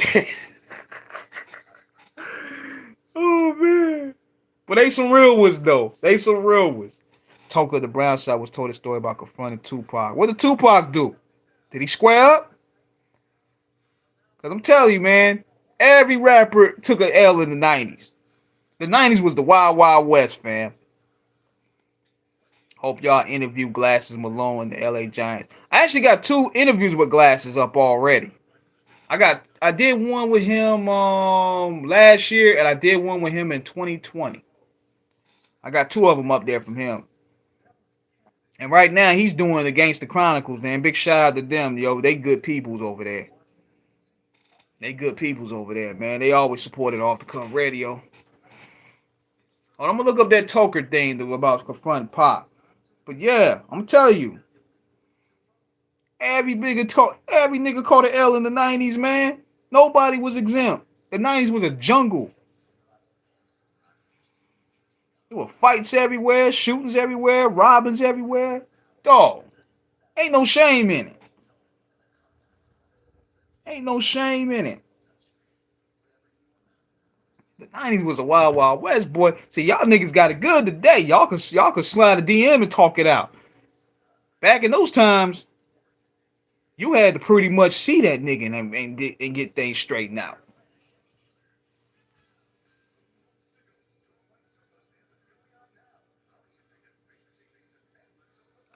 Oh man. But they some real ones though. They some real ones. Toker the Brown side was told a story about confronting Tupac. What did Tupac do? Did he square up? Cause I'm telling you, man, every rapper took an L in the 90s. The 90s was the Wild Wild West, fam. Hope y'all interview Glasses Malone and the LA Giants. I actually got 2 interviews with Glasses up already. I did one with him last year, and I did one with him in 2020. I got 2 of them up there from him. And right now he's doing Against the Chronicles, man. Big shout out to them, yo. They good peoples over there. They good peoples over there, man. They always supported Off the Cuff Radio. Oh, I'm gonna look up that Toker thing about confronting Pop. But yeah, I'm telling you, every nigga caught an L in the 90s, man. Nobody was exempt. The 90s was a jungle. There were fights everywhere, shootings everywhere, robbings everywhere. Dog, ain't no shame in it. Ain't no shame in it. The 90s was a wild, wild west, boy. See, y'all niggas got it good today. Y'all could slide a DM and talk it out. Back in those times, you had to pretty much see that nigga and get things straightened out.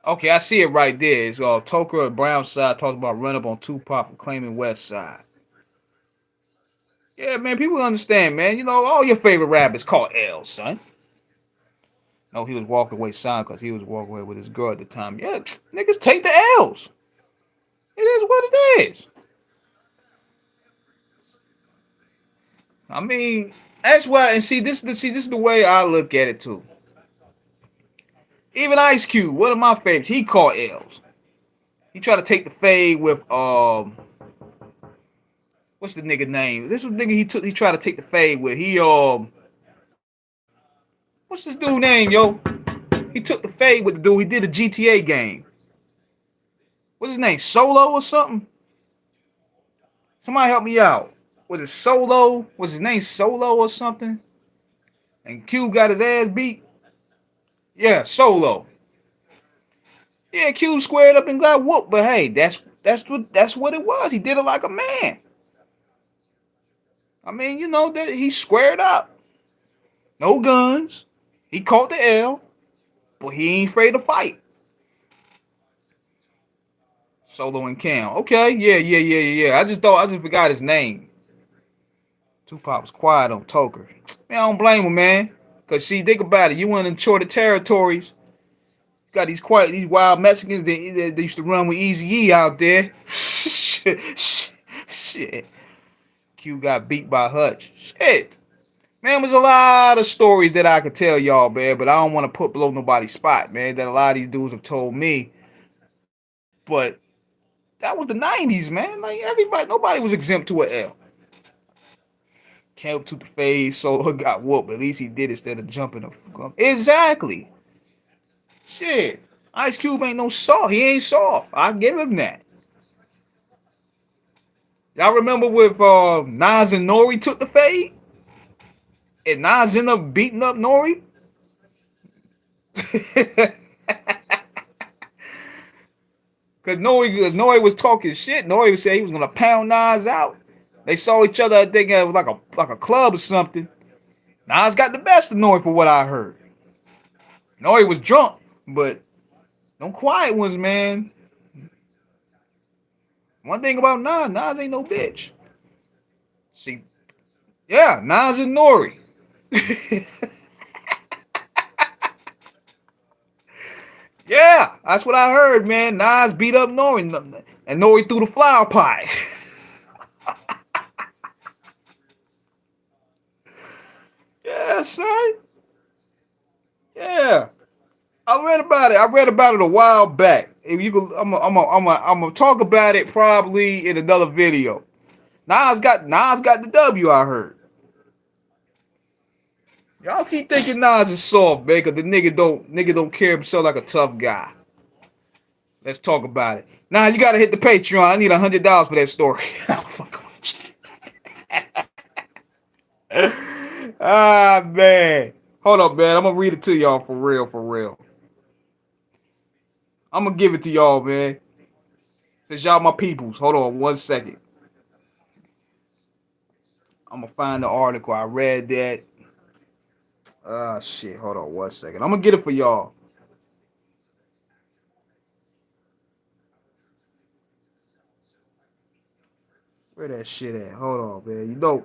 Okay, I see it right there. It's Toker and Brown side talking about run up on Tupac for claiming West Side. Yeah, man, people understand, man. You know, all your favorite rappers caught L, son. No, he was walking away, son, because he was walking away with his girl at the time. Yeah, niggas take the L's. It is what it is. I mean, that's why. And see, this is the way I look at it too. Even Ice Cube, one of my favorites, he caught L's. He tried to take the fade with what's the nigga name? This was the nigga he tried to take the fade with. What's this dude name, yo? He took the fade with the dude. He did a GTA game. What's his name? Solo or something? Somebody help me out. Was it Solo? Was his name Solo or something? And Cube got his ass beat. Yeah, Solo. Yeah, Cube squared up and got whooped. But hey, that's what it was. He did it like a man. I mean, you know that he squared up. No guns. He caught the L, but he ain't afraid to fight. Solo and Cam. Okay, yeah. I just forgot his name. Tupac was quiet on Toker. Man, I don't blame him, man. Cause see, think about it. You in uncharted territories. Got these wild Mexicans that used to run with Eazy-E out there. Shit. Q got beat by Hutch. Shit. Man, there's a lot of stories that I could tell y'all, man, but I don't want to put below nobody's spot, man, that a lot of these dudes have told me. But that was the 90s, man. Like, nobody was exempt to an L. Camp to the face, Solo got whooped. At least he did instead of jumping up. Exactly. Shit. Ice Cube ain't no soft. He ain't soft. I give him that. Y'all remember with Nas and Nori took the fade? And Nas ended up beating up Nori? Because Nori was talking shit. Nori said he was going to pound Nas out. They saw each other, I think it was like a club or something. Nas got the best of Nori for what I heard. Nori was drunk, but no quiet ones, man. One thing about Nas ain't no bitch. See, yeah, Nas and Nori. Yeah, that's what I heard, man. Nas beat up Nori, and Nori threw the flower pot. Yeah, son. Yeah, I read about it. I read about it a while back. If you could, I'm gonna talk about it probably in another video. Nas got the W. I heard. Y'all keep thinking Nas is soft, man, cause the nigga don't carry himself like a tough guy. Let's talk about it. Now you gotta hit the Patreon. I need $100 for that story. I'm fucking with you. Ah man. Hold up, man. I'm gonna read it to y'all for real, for real. I'm gonna give it to y'all, man. Since y'all my peoples. Hold on 1 second. I'm gonna find the article. I read that. Ah shit. Hold on 1 second. I'm gonna get it for y'all. Where that shit at? Hold on, man.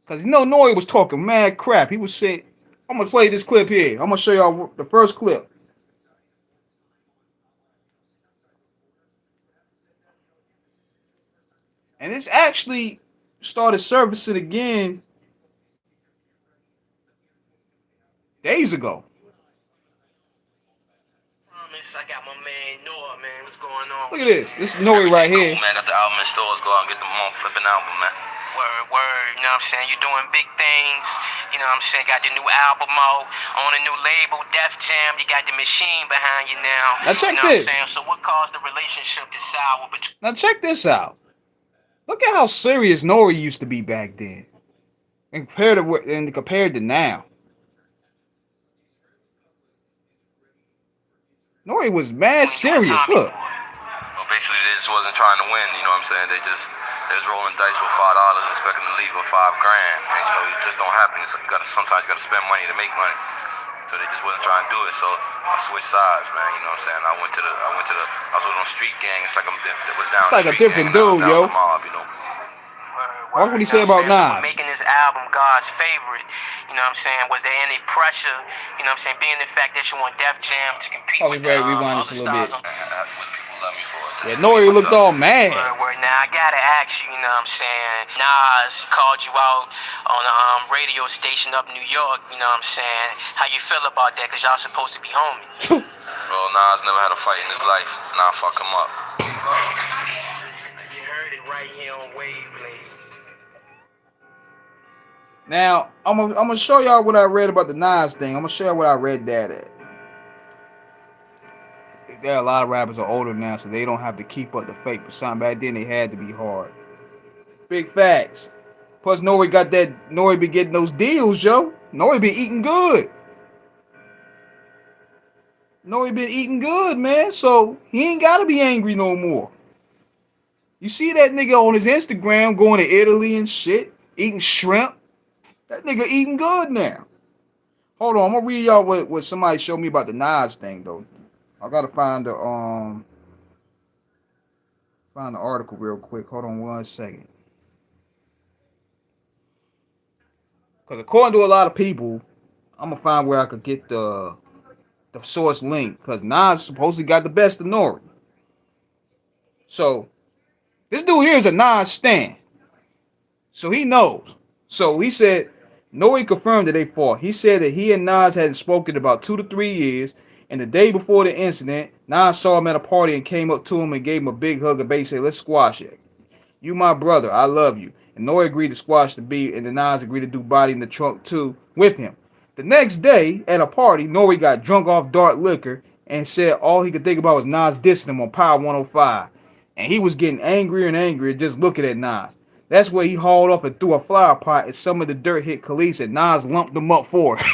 Cause Nori was talking mad crap. He was saying, I'm gonna play this clip here. I'm gonna show y'all the first clip. And it's actually started surfacing again days ago. I got my man Noah, man. What's going on? Look at this. This is Nori right here. Cool, man. Got the album in stores. Go out and get the month flipping album, man. Word. You know what I'm saying? You're doing big things. You know what I'm saying? Got the new album out on a new label, Def Jam. You got the machine behind you now. Now check you know this. What I'm saying? So what caused the relationship to sour between? Now check this out. Look at how serious Nori used to be back then, and compared to now. Nori was mad serious. Look. Well, basically, they just wasn't trying to win. You know what I'm saying? They was rolling dice with $5, expecting to leave with $5 grand, and it just don't happen. So sometimes you gotta spend money to make money. So they just wasn't trying to do it. So I switched sides, man. You know what I'm saying? I was with on street gang. It's like it was down. It's like a different dude, yo. Mob, What would he say about Nas? So making this album God's favorite, you know what I'm saying? Was there any pressure, you know what I'm saying, being the fact that you want Def Jam to compete with rewind other this a little bit. stars? People love me for it. Yeah, Nori looked all mad. Now I gotta ask you, you know what I'm saying? Nas called you out on a radio station up in New York, you know what I'm saying? How you feel about that? Cause y'all supposed to be homies. Bro, Nas never had a fight in his life. Nah, fuck him up. You heard it right here on Wavelength. Now, I'm gonna show y'all what I read about the Nas thing. I'm gonna show y'all what I read that at. There are a lot of rappers are older now, so they don't have to keep up the fake persona. Back then, they had to be hard. Big facts. Plus, Nori been getting those deals, yo. Nori been eating good. Nori been eating good, man. So he ain't gotta be angry no more. You see that nigga on his Instagram going to Italy and shit, eating shrimp. That nigga eating good now. Hold on, I'm gonna read y'all what somebody showed me about the Nas thing though. I gotta find the article real quick. Hold on 1 second. Cause according to a lot of people, I'm gonna find where I could get the source link. Cause Nas supposedly got the best of Nori. So this dude here is a Nas stan. So he knows. So he said Nori confirmed that they fought. He said that he and Nas hadn't spoken in about 2 to 3 years, and the day before the incident, Nas saw him at a party and came up to him and gave him a big hug and basically said, let's squash it. You my brother, I love you. And Nori agreed to squash the beat, and then Nas agreed to do body in the trunk too with him. The next day, at a party, Nori got drunk off dark liquor and said all he could think about was Nas dissing him on Power 105. And he was getting angrier and angrier just looking at Nas. That's where he hauled off and threw a flower pot, and some of the dirt hit Khalees, and Nas lumped them up for it.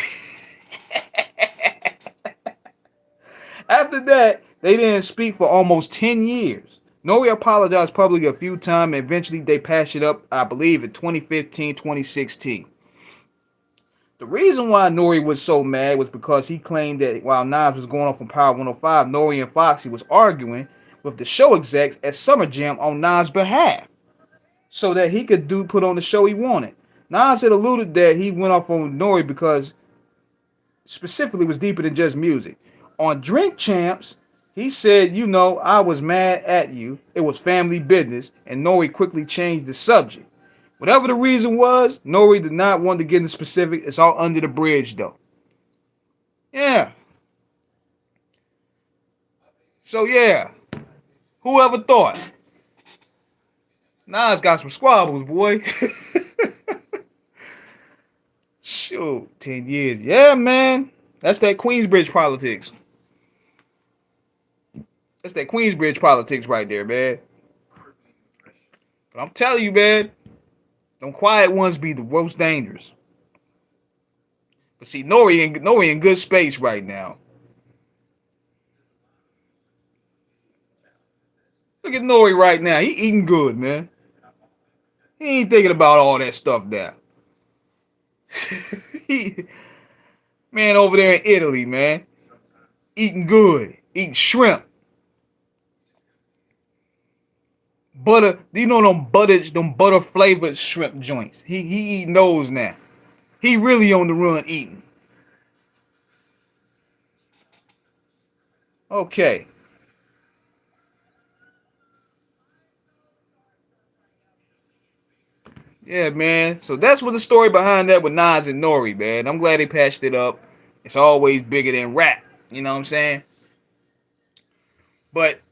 After that, they didn't speak for almost 10 years. Nori apologized publicly a few times, and eventually they patched it up, I believe, in 2015, 2016. The reason why Nori was so mad was because he claimed that while Nas was going off on Power 105, Nori and Foxy was arguing with the show execs at Summer Jam on Nas' behalf, so that he could put on the show he wanted. Nas had alluded that he went off on Nori because specifically was deeper than just music. On Drink Champs, he said, I was mad at you. It was family business, and Nori quickly changed the subject. Whatever the reason was, Nori did not want to get into specific. It's all under the bridge, though. Yeah. So, yeah. Whoever thought? Nas got some squabbles, boy. Shoot, 10 years. Yeah, man. That's that Queensbridge politics. That's that Queensbridge politics right there, man. But I'm telling you, man, them quiet ones be the most dangerous. But see, Nori in good space right now. Look at Nori right now. He eating good, man. He ain't thinking about all that stuff now. Man, over there in Italy, man, eating good, eating shrimp, butter. You know them butter flavored shrimp joints. He eating those now. He really on the run eating. Okay. Yeah, man. So that's what the story behind that with Nas and Nori, man. I'm glad they patched it up. It's always bigger than rap. You know what I'm saying? But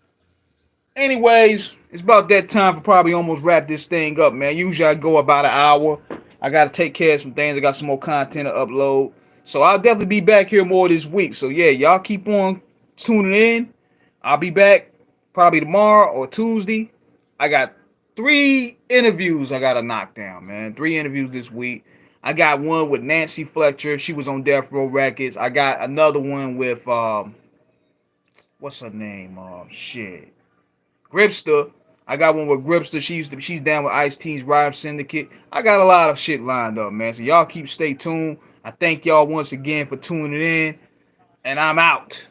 anyways, it's about that time for probably almost wrap this thing up, man. Usually I go about an hour. I got to take care of some things. I got some more content to upload. So I'll definitely be back here more this week. So yeah, y'all keep on tuning in. I'll be back probably tomorrow or Tuesday. I got 3 interviews I got to knock down, man. 3 interviews this week. I got one with Nancy Fletcher. She was on Death Row Records. I got another one with, what's her name? Shit. Gripster. I got one with Gripster. She's down with Ice-T's Rhyme Syndicate. I got a lot of shit lined up, man. So y'all stay tuned. I thank y'all once again for tuning in. And I'm out.